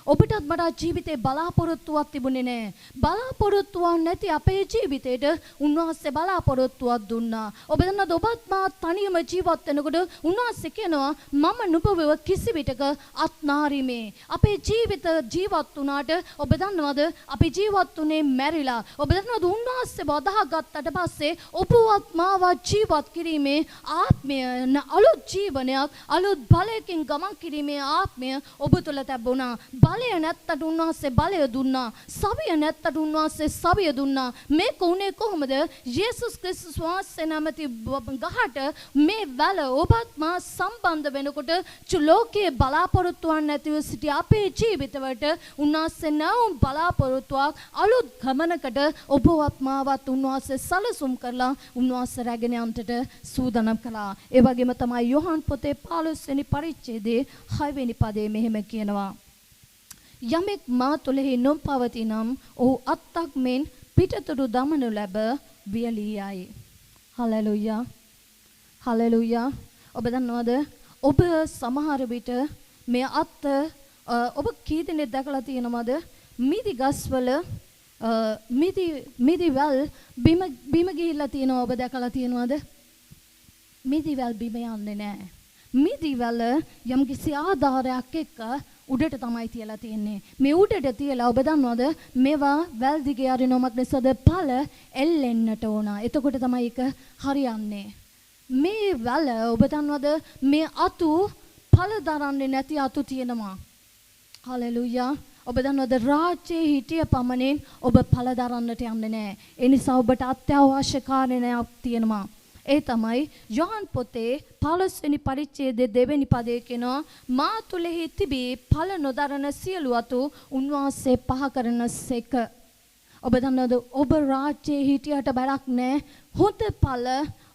ඔබටත් මට ජීවිතේ බලාපොරොත්තුවක් තිබුණේ නැහැ. බලාපොරොත්තුවක් නැති අපේ ජීවිතේට උන්වහන්සේ බලාපොරොත්තුවක් දුන්නා. ඔබ දන්නවද ඔබත් මාත් තනියම ජීවත් වෙනකොට උන්වහන්සේ කියනවා මම නුඹව කිසි විටක අත්නාරිමේ. අපේ ජීවිත ජීවත් වුණාට ඔබ දන්නවද අපි ජීවත් වුණේ මැරිලා. ඔබ දන්නවද උන්වහන්සේ වදාගත්තට පස්සේ ඔබවත් මාවත් ජීවත් කිරීමේ ආත්මය අලුත් ජීවනයක් අලුත් බලයකින් ගමන් කිරීමේ ආත්මය ඔබ තුළ තිබුණා. බලය නැත්තට උන්වහන්සේ බලය දුන්නා. සවිය නැත්තට උන්වහන්සේ සවිය දුන්නා. මේක උනේ කොහොමද? යේසුස් ක්‍රිස්තුස් වහන්සේ නැමැති ගහට මේ වැල ඔබත් මා සම්බන්ධ වෙනකොට ලෝකයේ බලාපොරොත්තුවක් නැතිව සිටි අපේ ජීවිතවලට උන්වහන්සේ නැවුම් බලාපොරොත්තුවක් අලුත් ගමනකට ඔබවත් මාවත් උන්වහන්සේ සලසුම් කරලා උන්වහන්සේ රැගෙන යන්නට සූදානම් කළා. ඒ වගේම තමයි යෝහන් පොතේ 15 වෙනි පරිච්ඡේදයේ 6 වෙනි පදයේ මෙහෙම කියනවා. යමෙක් මා තුළෙහි නොපවතිනම් ඔහු අත්තක් මෙන් පිටතට දමනු ලැබ වියලී යයි. හලෙලූයා. හලෙලූයා. ඔබ දන්නවද? ඔබ සමහර විට මේ අත්ත ඔබ කී දෙනෙක් දැකලා තියෙනවද? මිදි ගස්වල මිදිවල් බිම ගිහිල්ලා තියෙනවා. ඔබ දැකලා තියෙනවද? මිදිවල් බිම යන්නේ නැහැ. මිදිවල යම්කිසි ආධාරයක් එක්ක උඩට තමයි තියලා තියෙන්නේ. මේ උඩට තියලා ඔබ දන්නවද මේවා වැල් දිගේ අරිනොමක් නිසාද පළ එල්ලෙන්නට ඕන. එතකොට තමයි ඒක හරියන්නේ. මේ වැල ඔබ දන්නවද මේ අතු පළ දරන්නේ නැති අතු තියෙනවා. හලෙලූයා. ඔබ දන්නවද රාජ්‍යයේ හිටිය පමණින් ඔබ පළ දරන්නට යන්නේ නැහැ. ඒ නිසා ඔබට අත්‍යවශ්‍ය කාරණයක් තියෙනවා. ඒ තමයි යෝහන් පොතේ 15 වෙනි පරිච්ඡේදයේ 2 වෙනි පදයේ කියනවා මා තුලෙහි තිබී ඵල නොදරන සියලු අතු උන්වහන්සේ පහ කරනසේක. ඔබ දන්නවද ඔබ රාජ්‍යයේ හිටියට බැලක් නැහැ. හොඳ ඵල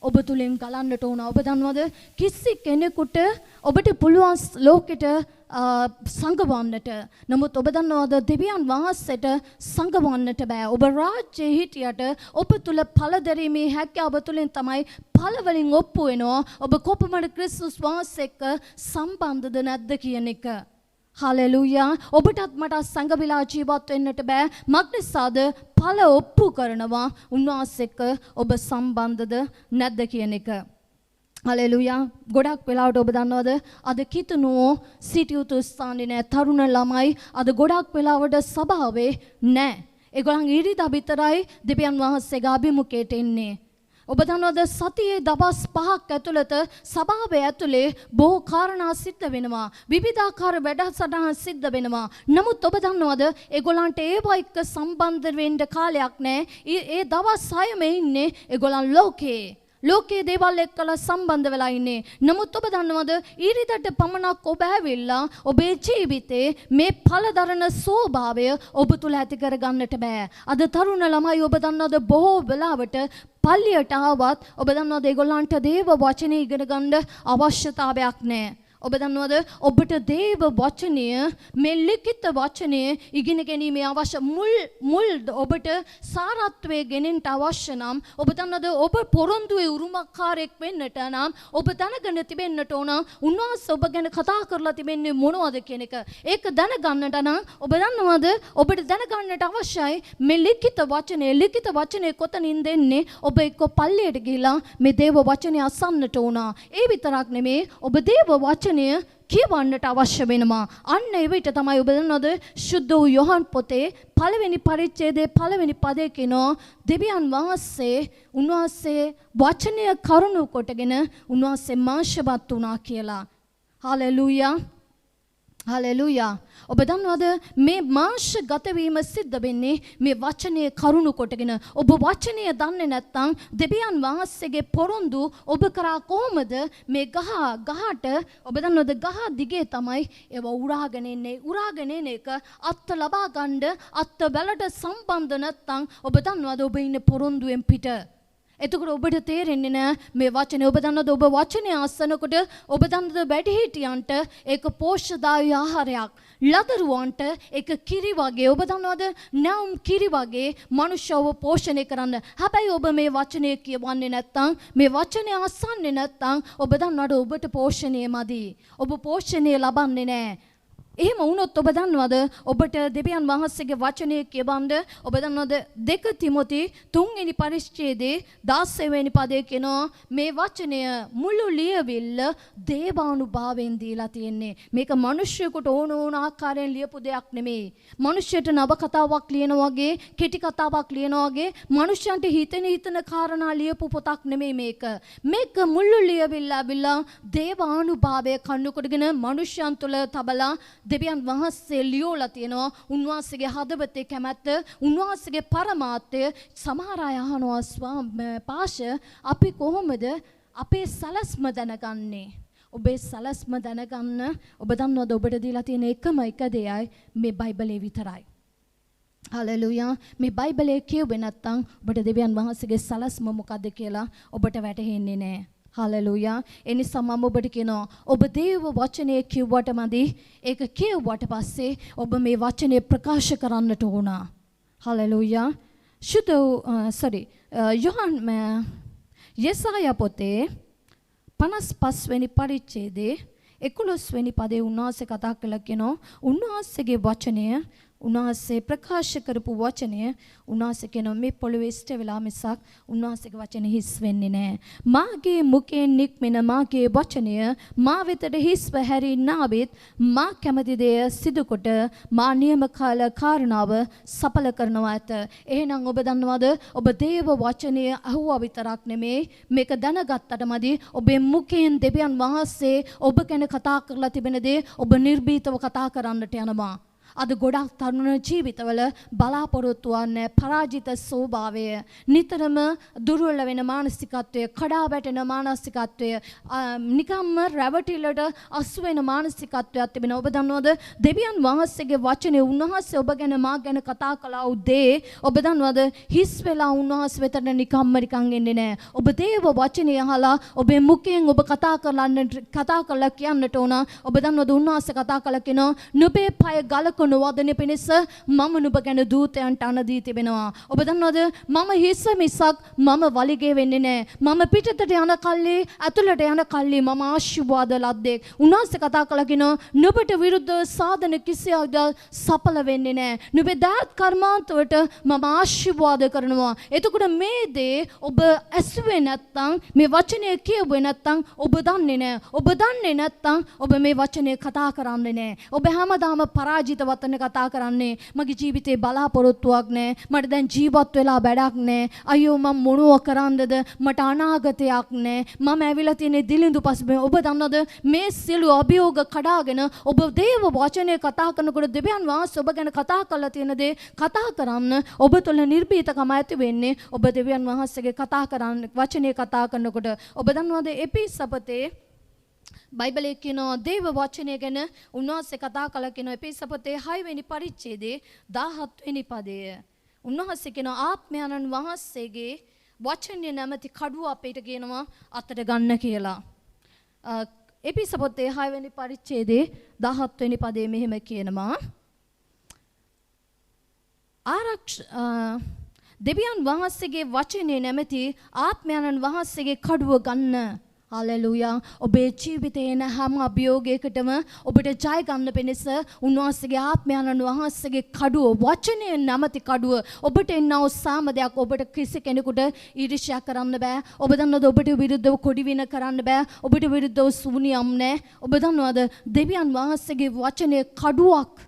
ඔබ තුලින් ගලන්නට ඕන. ඔබ දන්නවද කිසි කෙනෙකුට ඔබට පුළුවන් ලෝකෙට සංගවන්නට. නමුත් ඔබ දන්නවද දෙවියන් වහන්සේට සංගවන්නට බෑ. ඔබ රාජ්‍යයේ හිටියට ඔබ තුල ඵල දැරීමේ හැකියාව තුලින් තමයි ඵල වලින් ඔප්පු වෙනවා. ඔබ කොපමණ ක්‍රිස්තුස් වහන්සේ එක්ක සම්බන්ධද නැද්ද කියන එක. හලෙලූයා. ඔබටත් මට සංගවිලා ජීවත් වෙන්නට බෑ. මක්නිසාද ඵල ඔප්පු කරනවා උන්වහන්සේ එක්ක ඔබ සම්බන්ධද නැද්ද කියන එක. හලෙලූයා. ගොඩක් වෙලාවට ඔබ දන්නවද අද කිතුණෝ සිටියුතු ස්ථානේ නැහැ. තරුණ ළමයි අද ගොඩක් වෙලාවට සභාවේ නැහැ. ඒගොල්ලන් ඉරිදා විතරයි දෙවියන් වහන්සේගේ අභිමුඛයට එන්නේ. ඔබ දන්නවද සතියේ දවස් 5ක් ඇතුළත සභාවේ ඇතුලේ බොහෝ කාරණා සිද්ධ වෙනවා. විවිධාකාර වැඩසටහන් සිද්ධ වෙනවා. නමුත් ඔබ දන්නවද ඒගොල්ලන්ට ඒව එක්ක සම්බන්ධ වෙන්න කාලයක් නැහැ. ඒ දවස් 6ම ඉන්නේ ඒගොල්ලන් ලෝකයේ දේවල් එක්කලා සම්බන්ධ වෙලා ඉන්නේ. නමුත් ඔබ දන්නවද ඊරිදට පමණක් ඔබ ඇවිල්ලා ඔබේ ජීවිතේ මේ ඵලදරන ස්වභාවය ඔබ තුල ඇති කර ගන්නට බෑ. අද තරුණ ළමයි ඔබ දන්නවද බොහෝ වෙලාවට පල්ලියට ආවත් ඔබ දන්නවද ඒගොල්ලන්ට දේව වචනේ ඉගෙන ගන්න අවශ්‍යතාවයක් නැහැ. ඔබ දන්නවද ඔබට දේව වචනය මේ ලිඛිත වචනය ඉගෙන ගැනීමේ අවශ්‍ය මුල් ඔබට සාරත්වයේ ගෙනෙන්න අවශ්‍ය නම් ඔබ දන්නවද ඔබ පොරොන්දුවේ උරුමකාරයෙක් වෙන්නට නම් ඔබ දැනගෙන තිබෙන්නට ඕන උන්වහන්සේ ඔබ ගැන කතා කරලා තිබෙන්නේ මොනවද කියන එක. ඒක දැනගන්නට නම් ඔබ දන්නවද ඔබට දැනගන්නට අවශ්‍යයි මේ ලිඛිත වචනේ කොතනින් දෙන්නේ. ඔබ එක්ක පල්ලියට ගිහිලා මේ දේව වචනය අසන්නට ඕන. ඒ විතරක් නෙමේ ඔබ දේව වචනය කියවන්නට අවශ්‍ය වෙනවා. අන්න ඒ විට තමයි ඔබ දන්නවද සුද්ධ වූ යෝහන් පොතේ 1 වෙනි පරිච්ඡේදයේ 1 වෙනි පදයේ කියනවා දෙවියන් වහන්සේ උන්වහන්සේ වචනය කරුණු කොටගෙන උන්වහන්සේ මාංශවත් වුණා කියලා. හලෙලූයා. හලෙලූයා. ඔබ දන්නවද මේ මාංශගත වීම සිද්ධ වෙන්නේ මේ වචනයේ කරුණු කොටගෙන. ඔබ වචනය දන්නේ නැත්නම් දෙවියන් වහන්සේගේ පොරොන්දු ඔබ කරා කොහොමද මේ ගහට ඔබ දන්නවද ගහ දිගේ තමයි ඒව උරාගෙන එන්නේ. උරාගෙන එන එක අත්ත ලබා ගන්න අත්ත වලට සම්බන්ධ නැත්නම් ඔබ දන්නවද ඔබ ඉන්නේ පොරොන්දුවෙන් පිට. එතකොට ඔබට තේරෙන්නේ නැහැ මේ වචනේ. ඔබ දන්නවද ඔබ වචනේ අසනකොට ඔබ දන්නවද වැඩිහිටියන්ට ඒක පෝෂ්‍යදායී ආහාරයක්. ලදරුවන්ට ඒක කිරි වගේ. ඔබ දන්නවද නැවුම් කිරි වගේ මනුෂ්‍යව පෝෂණය කරන්න. හැබැයි ඔබ මේ වචනේ කියවන්නේ නැත්නම් මේ වචනේ අසන්නේ නැත්නම් ඔබ දන්නවද ඔබට පෝෂණය මදි. ඔබ පෝෂණය ලබන්නේ නැහැ. එහෙම වුණොත් ඔබ දන්නවද ඔබට දෙවියන් වහන්සේගේ වචනය කියවන්න ඔබ දන්නවද 2 තිමොති 3 වෙනි පරිච්ඡේදයේ 16 වෙනි පදයේ කියනවා මේ වචනය මුළු ලියවිල්ල දේවානුභාවයෙන් දීලා තියෙන්නේ මේක මිනිස්සුෙකුට ඕන ආකාරයෙන් ලියපු දෙයක් නෙමෙයි මිනිස්සුන්ට නව කතාවක් ලියනවා වගේ කෙටි කතාවක් ලියනවා වගේ මිනිස්සුන්ට හිතෙන කාරණා ලියපු පොතක් නෙමෙයි මේක මුළු ලියවිල්ල අවිලා දේවානුභාවය කන්නකොටගෙන මිනිස්සුන් තුළ තබලා දෙවියන් වහන්සේ ලියෝලා තියෙනවා උන්වහන්සේගේ හදවතේ කැමැත්ත උන්වහන්සේගේ පරමාර්ථය සමහර අය අහනවා පාෂ අපි කොහොමද අපේ සලස්ම දැනගන්නේ ඔබේ සලස්ම දැනගන්න ඔබ දන්නවද ඔබට දීලා තියෙන එකම එක දෙයයි මේ බයිබලේ විතරයි හලෙලූයා මේ බයිබලේ කියුවේ නැත්නම් ඔබට දෙවියන් වහන්සේගේ සලස්ම මොකද්ද කියලා ඔබට වැටහෙන්නේ නැහැ හලෙලූයා එනිසා මම ඔබට කියනවා ඔබ දේව වචනේ කිව්වට මදි ඒක කියුවට පස්සේ ඔබ මේ වචනේ ප්‍රකාශ කරන්නට ඕන හලෙලූයා යෙසායා පොතේ 55 වෙනි පරිච්ඡේදයේ 11 වෙනි පදේ උන්වහන්සේ කතා කළා කියනවා උන්වහන්සේගේ වචනය උන්වහන්සේ ප්‍රකාශ කරපු වචනය උන්වහන්සේ කියනවා මේ පොළවේ ඉස්ට වෙලා මිසක් උන්වහන්සේගේ වචනේ හිස් වෙන්නේ නැහැ. මාගේ මුඛයෙන් නික්මෙන මාගේ වචනය මා වෙතට හිස්ව හැරින්නාවෙත් මා කැමති දේ සිදු කොට මා නියම කාල කාරණාව සඵල කරනවා ඇත. එහෙනම් ඔබ දන්නවද ඔබ දේව වචනය අහුවා විතරක් නෙමේ මේක දැනගත්තට මදි ඔබේ මුඛයෙන් දෙවියන් වහන්සේ ඔබ ගැන කතා කරලා තිබෙන දේ ඔබ නිර්භීතව කතා කරන්නට යනවා. අද ගොඩක් තරුණ ජීවිතවල බලාපොරොත්තු වන්නේ පරාජිත ස්වභාවය නිතරම දුර්වල වෙන මානසිකත්වය කඩා වැටෙන මානසිකත්වය නිකම්ම රැවටිලට අසු වෙන මානසිකත්වයක් තිබෙනවා ඔබ දන්නවද දෙවියන් වහන්සේගේ වචනේ උන්වහන්සේ ඔබ ගැන මා ගැන කතා කළා උදේ ඔබ දන්නවද හිස් වෙලා උන්වහන්සේ වෙතට නිකම්ම නිකන් එන්නේ නැහැ ඔබ දේව වචනේ අහලා ඔබේ මුඛයෙන් ඔබ කතා කරලා කියන්නට ඕන ඔබ දන්නවද උන්වහන්සේ කතා කළා කියනවා නුඹේ පය ගලක නොවදන පිණිස මම නුඹ ගැන දූතයන්ට අනදී තිබෙනවා. ඔබ දන්නවද මම හිස මිසක් මම වලිගේ වෙන්නේ නැහැ. මම පිටතට යන කල්ලි ඇතුළට යන කල්ලි මම ආශිර්වාද ලද්දෙක්. උන්වහන්සේ කතා කළා කියනවා නුඹට විරුද්ධ සාධන කිසියක්ද සඵල වෙන්නේ නැහැ. නුඹේ දාත් කර්මාන්තවලට මම ආශිර්වාද කරනවා. එතකොට මේ දේ ඔබ ඇසුවේ නැත්නම් මේ වචනය කියුවේ නැත්නම් ඔබ දන්නේ නැහැ. ඔබ දන්නේ නැත්නම් ඔබ මේ වචනය කතා කරන්නේ නැහැ. ඔබ හැමදාම පරාජිතව වතන කතා කරන්නේ මගේ ජීවිතේ බලාපොරොත්තුවක් නැහැ මට දැන් ජීවත් වෙලා වැඩක් නැහැ අයියෝ මම මොනව කරන්නද මට අනාගතයක් නැහැ මම ඇවිල්ලා තියෙන්නේ දිලිඳු පසුබිම ඔබ දන්නවද මේ සිළු අභියෝග කඩාගෙන ඔබ දේව වචනේ කතා කරනකොට දෙවියන් වහන්සේ ඔබ ගැන කතා කරලා තියෙන දේ කතා කරන්න ඔබ තුළ නිර්භීතකම ඇති වෙන්නේ ඔබ දෙවියන් වහන්සේගේ කතා කරන වචනේ කතා කරනකොට ඔබ දන්නවද එපිසපතේ බයිබලයේ කියනවා දේව වචනය ගැන උන්වහන්සේ කතා කළා කියන එපිසපතේ 6 වෙනි පරිච්ඡේදයේ 17 වෙනි පදය. උන්වහන්සේ කියනවා ආත්මයන්න් වහන්සේගේ වචනය නැමැති කඩුව අපිට කියනවා අතට ගන්න කියලා. එපිසපතේ 6 වෙනි පරිච්ඡේදයේ 17 වෙනි පදයේ මෙහෙම කියනවා දෙවියන් වහන්සේගේ වචනේ නැමැති ආත්මයන්න් වහන්සේගේ කඩුව ගන්න හලෙලූයා ඔබේ ජීවිතේ එන හැම අභියෝගයකටම ඔබට ජය ගන්න පිණිස උන්වහන්සේගේ ආත්මයන්න් වහන්සේගේ කඩුව වචනය නැමැති කඩුව ඔබට එන්නව සාමදයක් ඔබට කිසි කෙනෙකුට ඊර්ෂ්‍යා කරන්න බෑ ඔබ දන්නවද ඔබට විරුද්ධව කොඩි වින කරන්න බෑ ඔබට විරුද්ධව සූනියම් නෑ ඔබ දන්නවද දෙවියන් වහන්සේගේ වචනය කඩුවක්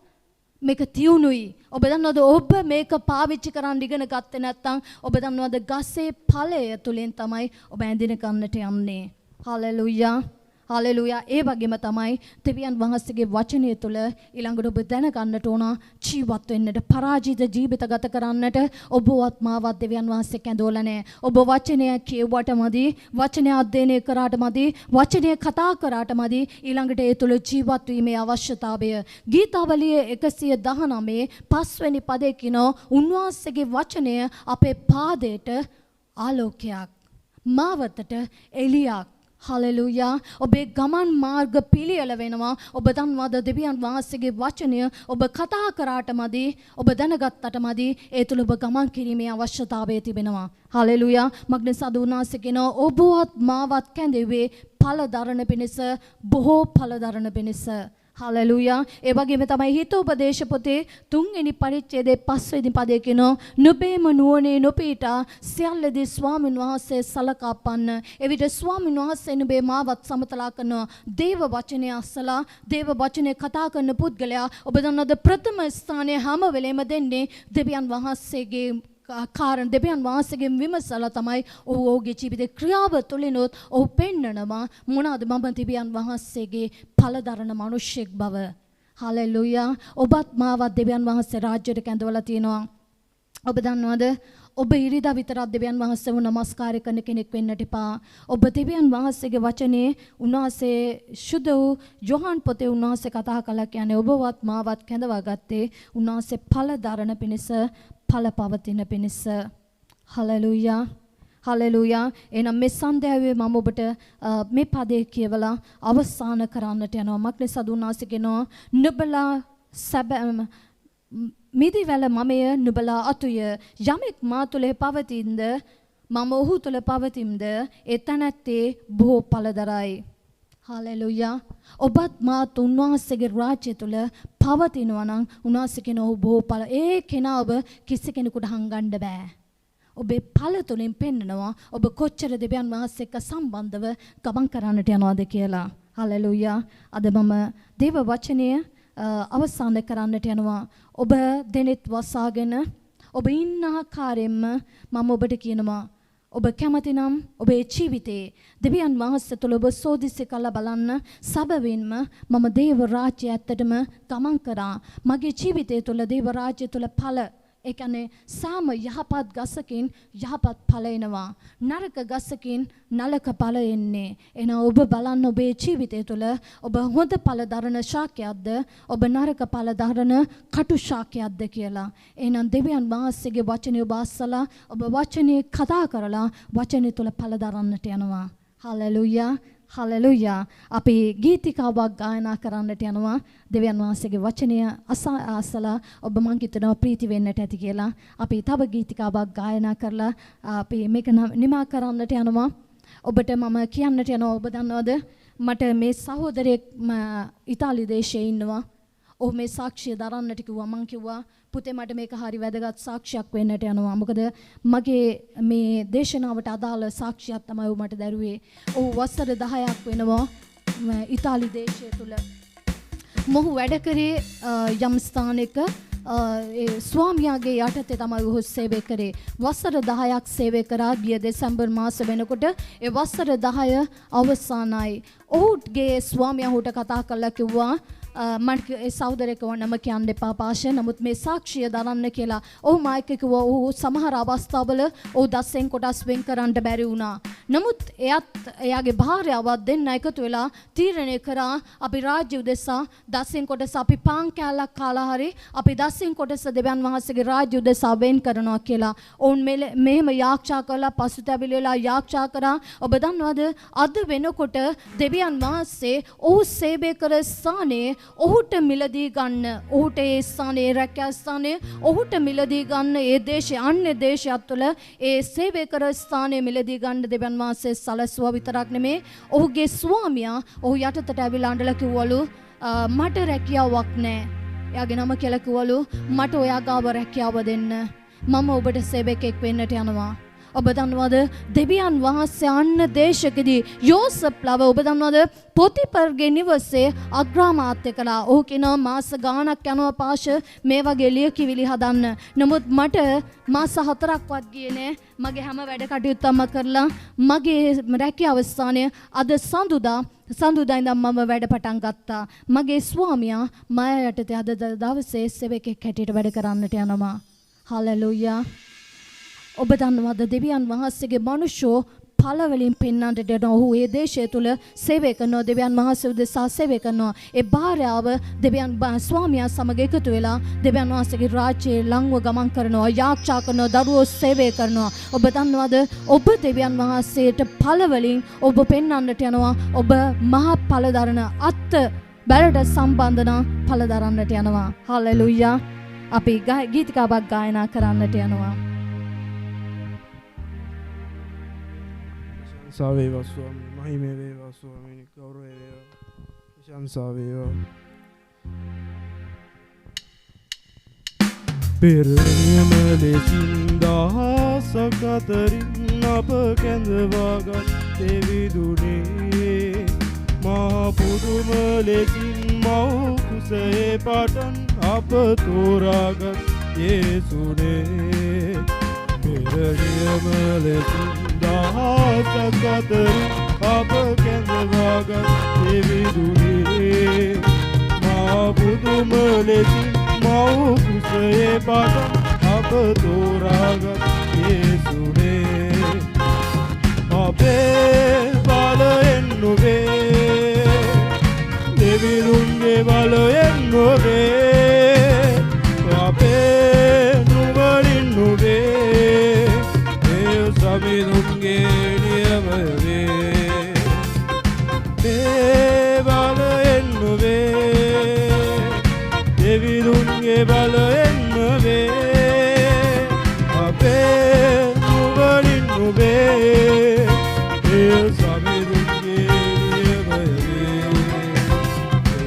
මේක තියුණුයි ඔබ දන්නවද ඔබ මේක පාවිච්චි කරන් ඉගෙන ගත්තේ නැත්නම් ඔබ දන්නවද ගසේ ඵලය තුලින් තමයි ඔබ ඇඳින ගන්නට යන්නේ හලෙලූයා හලෙලූයා ඒ වගේම තමයි දෙවියන් වහන්සේගේ වචනය තුළ ඊළඟට ඔබ දැනගන්නට ඕන ජීවත් වෙන්නට පරාජිත ජීවිත ගත කරන්නට ඔබවත් මාවත් දෙවියන් වහන්සේ කැඳවලා නැහැ ඔබ වචනය කියුවට මදි වචනය අධ්‍යයනය කරාට මදි වචනය කතා කරාට මදි ඊළඟට ඒ තුළ ජීවත් වීමේ අවශ්‍යතාවය ගීතාවලිය 119 5 වෙනි පදේ කියනවා උන්වහන්සේගේ වචනය අපේ පාදයට ආලෝකයක් මාවතට එළියක් හලෙලූයා ඔබේ ගමන් මාර්ග පිළියෙල වෙනවා ඔබ දන්වද දෙවියන් වහන්සේගේ වචනය ඔබ කතා කරාට මදි ඔබ දැනගත්තට මදි ඒ තුල ඔබ ගමන් කිරීමේ අවශ්‍යතාවය තිබෙනවා හලෙලූයා මග්නසාද උන්වහන්සේ කියනවා ඔබවත් මාවත් කැඳෙවේ ඵල දරන පිණිස බොහෝ ඵල දරන පිණිස හලෙලූයා. ඒ වගේම තමයි හිතෝපදේශ පොතේ 3 වෙනි පරිච්ඡේදයේ 5 වෙනි පදයේ කියනවා නුඹේම නුවණේ නොපීටා සියල්ලදී ස්වාමීන් වහන්සේ සලකා පන්න. එවිට ස්වාමීන් වහන්සේ නුඹේ මාවත් සමතලා කරනවා. දේව වචනය අසලා දේව වචනේ කතා කරන පුද්ගලයා ඔබ දන්නවද ප්‍රථම ස්ථානයේ හැම වෙලේම දෙන්නේ දෙවියන් වහන්සේගේ කාරණ දෙවියන් වහන්සේගෙන් විමසලා තමයි ඔහුගේ ජීවිතේ ක්‍රියාව තුළිනුත් ඔහු පෙන්නනවා මොනවාද මම දෙවියන් වහන්සේගේ ඵලදරන මිනිසෙක් බව. හලෙලූයා. ඔබත් මාවත් දෙවියන් වහන්සේ රාජ්‍යයට කැඳවලා තියෙනවා. ඔබ දන්නවද? ඔබ ඉරිදා විතරක් දෙවියන් වහන්සේව නමස්කාර කරන කෙනෙක් වෙන්නට එපා. ඔබ දෙවියන් වහන්සේගේ වචනේ උන්වහන්සේ සුදු යෝහන් පොතේ උන්වහන්සේ කතා කළා කියන්නේ ඔබවත් මාවත් කැඳවා ගත්තේ උන්වහන්සේ ඵලදරන පිණිස ඵල පවතින පිණිස. හලෙලූයා. හලෙලූයා. එහෙනම් මේ සන්ධ්‍යාවේ මම ඔබට මේ පදේ කියවලා අවසන් කරන්නට යනවා. මක්නිසාද උන්වහන්සේ කියනවා නුඹලා සැබෑම මිදිවැල මමය නුඹලා අතුය යමෙක් මා තුළ පවතිනද මම ඔහු තුළ පවතිම්ද එතනත්තේ බොහෝ ඵලදරයි. හලෙලූයා. ඔබත් මාත් උන්වහන්සේගේ රාජ්‍ය තුළ පවතිනවා නම් උන්වහන්සේ කියන ඔහු බොහෝ ඵල ඒ කෙනා ඔබ කිසි කෙනෙකුට හංගන්න බෑ. ඔබේ ඵල තුළින් පෙන්නනවා ඔබ කොච්චර දෙවියන් වහන්සේ එක්ක සම්බන්ධව ගමන් කරන්නට යනවාද කියලා. හලෙලූයා. අද මම දේව වචනය අවසන් කරන්නට යනවා. ඔබ දෙනෙත් වසාගෙන ඔබ ඉන්න ආකාරයෙන්ම මම ඔබට කියනවා ඔබ කැමතිනම් ඔබේ ජීවිතේ දෙවියන් වහන්සේ තුළ ඔබ සෝදිසි කළ බලන්න. සැබවින්ම මම දේව රාජ්‍ය ඇත්තටම ගමන් කරා. මගේ ජීවිතය තුළ දේව රාජ්‍ය තුළ ඵල ඒ කියන්නේ සාම යහපත් ගසකින් යහපත් ඵල එනවා. නරක ගසකින් නරක ඵල එන්නේ. එහෙනම් ඔබ බලන්න ඔබේ ජීවිතය තුළ ඔබ හොඳ ඵල දරන ශාක්‍යයක්ද ඔබ නරක ඵල දරන කටු ශාක්‍යයක්ද කියලා. එහෙනම් දෙවියන් වහන්සේගේ වචනේ ඔබ අසලා ඔබ වචනේ කතා කරලා වචනේ තුළ ඵල දරන්නට යනවා. හලෙලූයා. හලෙලූයා. අපි ගීතිකාවක් ගායනා කරන්නට යනවා. දෙවියන් වහන්සේගේ වචනය අසලා ඔබ මං හිතනවා ප්‍රීති වෙන්නට ඇති කියලා. අපි තව ගීතිකාවක් ගායනා කරලා අපි මේක නිමා කරන්නට යනවා. ඔබට මම කියන්නට යනවා ඔබ දන්නවද මට මේ සහෝදරයෙක් ඉතාලි දේශයේ ඉන්නවා. ඔහු මේ සාක්ෂිය දරන්නට කිව්වා. මං කිව්වා පුතේ මට මේක හරි වැදගත් සාක්ෂියක් වෙන්නට යනවා. මොකද මගේ මේ දේශනාවට අදාළ සාක්ෂියක් තමයි මට දැරුවේ. ඔහු වසර 10ක් වෙනවා ඉතාලි දේශය තුල. මොහු වැඩ කරේ යම් ස්ථානයක ස්වාමියාගේ යටතේ තමයි ඔහු සේවය කරේ. වසර 10ක් සේවය කරා. ගිය දෙසැම්බර් මාස වෙනකොට ඒ වසර 10 අවසానයි. ඔහුගේ ස්වාමියා ඔහුට කතා කරලා කිව්වා මට ඒ සහෝදරයෙක් වන්නම කියන්න එපා පාෂා. නමුත් මේ සාක්ෂිය දරන්න කියලා. ඔහු මායික කිව්වා ඔහු සමහර අවස්ථාවල ඔහු දසෙන් කොටස් වෙන් කරන්න බැරි වුණා. නමුත් එයත් එයාගේ භාර්යාවත් දෙන්න එකතු වෙලා තීරණය කරා අපි රාජ්‍ය උදෙසා දසෙන් කොටස අපි පාන් කෑල්ලක් කාලා හරි අපි දසෙන් කොටස දෙවියන් වහන්සේගේ රාජ්‍ය උදෙසා වෙන් කරනවා කියලා. ඔවුන් මෙහෙම යාච්ඡා කළා. පසුතැවිලිලා යාච්ඡා කරා. ඔබ දන්නවද අද වෙනකොට දෙවියන් වහන්සේ ඔහු සේවය කර ස්ථානයේ ඔහුට මිලදී ගන්න ඔහුට ඒ ස්ථානයේ රැකියා ස්ථානයේ ඔහුට මිලදී ගන්න ඒ දේශය අන්‍ය දේශයක් තුළ ඒ සේවය කර ස්ථානයේ මිලදී ගන්න දෙවියන් වහන්සේ සලස්වා විතරක් නෙමේ ඔහුගේ ස්වාමියා ඔහු යටතට ඇවිල්ලා අඬලා කිව්වලු මට රැකියාවක් නැහැ. එයාගේ නම කියලා කිව්වලු මට ඔයා ගාව රැකියාව දෙන්න. මම ඔබට සේවකෙක් වෙන්නට යනවා. ඔබ දන්නවද දෙවියන් වහන්සේ අන්න දේශකදී යෝසප් ලව ඔබ දන්නවද පොතිපර්ගේ නිවසේ අග්‍රාමාත්‍ය කළා. ඔහු කියනවා මාස ගාණක් යනවා පාෂ මේ වගේ ලියකිවිලි හදන්න. නමුත් මට මාස 4ක්වත් ගියේ නෑ. මගේ හැම වැඩ කටයුත්තම කරලා මගේ රැකියාව ස්ථානය අද සඳුදා ඉඳන් මම වැඩ පටන් ගත්තා. මගේ ස්වාමියා මා යටතේ අද දවසේ සේවකෙක් හැටියට වැඩ කරන්නට යනවා. හලෙලූයා. ඔබ දන්නවද දෙවියන් වහන්සේගේ මනුෂ්‍යෝ ඵල වලින් පෙන්වන්නට දෙන ඔහු ඒ දේශය තුල සේවය කරනවා. දෙවියන් වහන්සේ උදෙසා සේවය කරනවා. ඒ භාර්යාව දෙවියන් ස්වාමියා සමග එකතු වෙලා දෙවියන් වහන්සේගේ රාජ්‍යයේ ලංව ගමන් කරනවා. යාච්ඡා කරනවා. දරුවෝ සේවය කරනවා. ඔබ දන්නවද ඔබ දෙවියන් වහන්සේට ඵල වලින් ඔබ පෙන්වන්නට යනවා. ඔබ මහා ඵල දරන අත් බැලට සම්බන්ධන ඵල දරන්නට යනවා. හලෙලූයා. අපි ගීතිකාවක් ගායනා කරන්නට යනවා. ප්‍රශංසා වේවා ස්වාමීනි, මහිමේ වේවා ස්වාමීනි, ගෞරවය වේවා, ප්‍රශංසා වේවා. පෙරනියම ලෙසින් දහසක් අතරින් අප කැඳවාගත් දෙවිදුනේ මා පුදුම ලෙසින් මව් කුසේ පටන් අප තෝරාගත් යේසුනේ පෙරනියම ලෙසින් දහසක් අතරින් අප කැඳවාගත් දෙවිදුනේ මා පුදුම ලෙසින් මව් කුසේ පටන් අප තෝරාගත් යේසුනේ අපේ බලයෙන් නොවේ දෙවිඳුන්ගේ බලයෙන් නොවේ අපේ නුවණින් නොවේ ඒ සමිඳුන්ගේ නියමය වේ ඒ බලයෙන් නොවේ දෙවිඳුන්ගේ බලයෙන් නොවේ අපේ නුවණින් නොවේ ඒ සමිඳුන්ගේ නියමය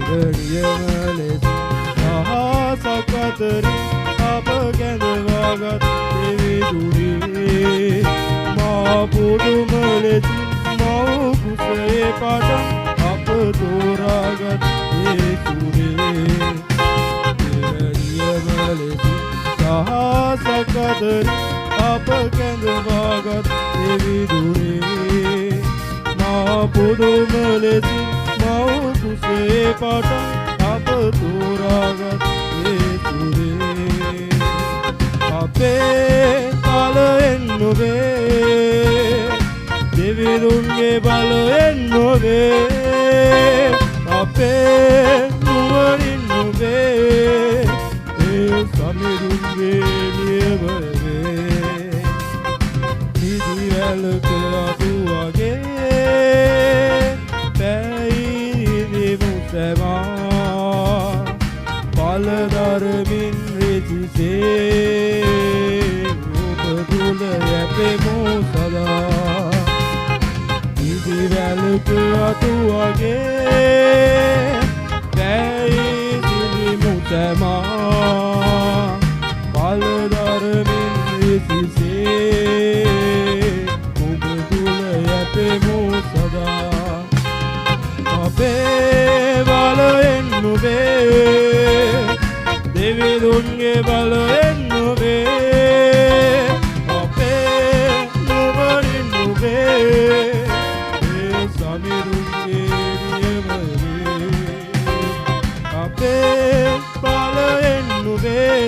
වේ නියම ලෙස දහසක් අතරින් අප කැඳවාගත් දෙවිඳුනේ මා පුදුම ලෙසින් මව් කුසේ පටන් අප තෝරාගත් යේසුනේ දහසක් අතරින් අප කැඳවාගත් දෙවිඳුනේ මා පුදුම ලෙසින් මව් කුසේ පටන් අප තෝරාගත් යේසුනේ අපේ බලයෙන් නොවේ දෙවිඳුන්ගේ බලයෙන් නොවේ අපේ නුවණින් නොවේ ඒ සමිඳුන්ගේ නියමය වේ නිදිවැලක අතු වගේ පැයිදි මුසෙමා පලදරමින් රෙසිසේ ඔබ තුල යැපෙමු සදා නිදිවැලක අතු වගේ පැයිදි මුසෙමා පලදරමින් රෙසිසේ ඔබ තුල යැපෙමු සදා අපේ බලයෙන් නොවේ දෙවිඳුන්ගේ බලයෙන් නොවේ අපේ නුවණින් නොවේ ඒ සමිඳුන්ගේ නියමය වේ අපේ බලයෙන් නොවේ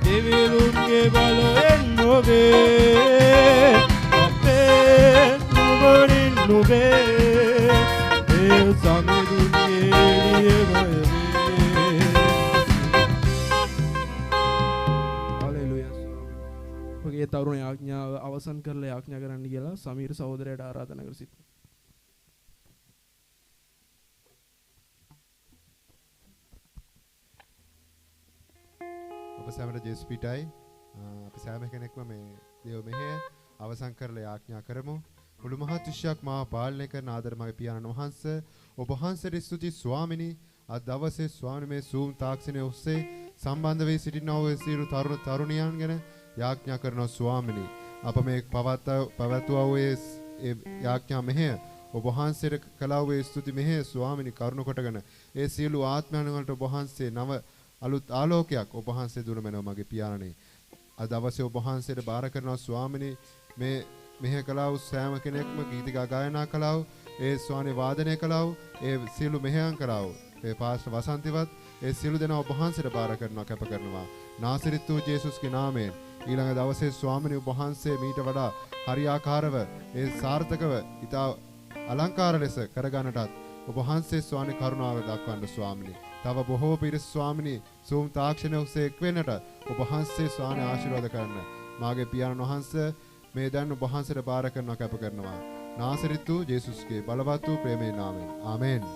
දෙවිඳුන්ගේ බලයෙන් නොවේ අපේ නුවණින් නොවේ ඒ සමිඳුන්ගේ නියමය වේ හලෙලුයා ඔගේ තරුණ යාඥාව අවසන් කරලා යාඥා කරන්න කියලා සමීර සහෝදරයට ආරාධනා කර සිටිනවා අප සැමට ජේසුස් පිටයි අපි සෑම කෙනෙක්ම මේ දේව මෙහෙය අවසන් කරලා යාඥා කරමු මුළු මහත් විශ්වයක් මාව පාලනය කරන ආදරමගේ පියාණන් වහන්සේ ඔබ වහන්සේට ස්තුති ස්වාමිනී අද දවසේ ස්වාමීන් මේ Zoom තාක්ෂණය ඔස්සේ සම්බන්ධ වී සිටිනා වූ සියලු තරුණ තරුණියන් ගැන යාඥා කරනවා ස්වාමිනී අප මේ පවත්වුවා වූ ඒ යාඥා මෙහෙය ඔබ වහන්සේට කළා වූ ස්තුති මෙහෙය ස්වාමිනී කරුණ කොටගෙන ඒ සියලු ආත්මයන් වලට ඔබ වහන්සේ නව අලුත් ආලෝකයක් ඔබ වහන්සේ දුන මැනව මගේ පියාණනේ අද අවශ්‍ය ඔබ වහන්සේට බාර කරනවා ස්වාමිනී මේ මෙහෙ කළා වූ සෑම කෙනෙක්ම ගීතිකා ගායනා කළා වූ ඒ ස්වාමී වාදනය කළා වූ ඒ සියලු මෙහෙයන් කළා වූ ඒ පාස්ටර් වසන්තිවත් ඒ සියලු දෙනා ඔබ වහන්සේට බාර කරනවා කැප කරනවා නාසරිත් වූ ජේසුස්ගේ නාමයෙන් ඊළඟ දවසේ ස්වාමිනී ඔබ වහන්සේ මීට වඩා හරියාකාරව ඒ සාර්ථකව ඉතා අලංකාර ලෙස කරගන්නටත් ඔබ වහන්සේ ස්වාමී කරුණාව දක්වන්න ස්වාමිනී තව බොහෝ පිරිස ස්වාමිනී Zoom තාක්ෂණය ඔස්සේ එක් වෙන්නට ඔබ වහන්සේ ස්වාමී ආශිර්වාද කරන්න මාගේ පියාණන් වහන්සේ මේ දැන් ඔබ වහන්සේට බාර කරනවා කැප කරනවා නාසරිත් වූ ජේසුස්ගේ බලවත් වූ ප්‍රේමේ නාමයෙන් ආමෙන්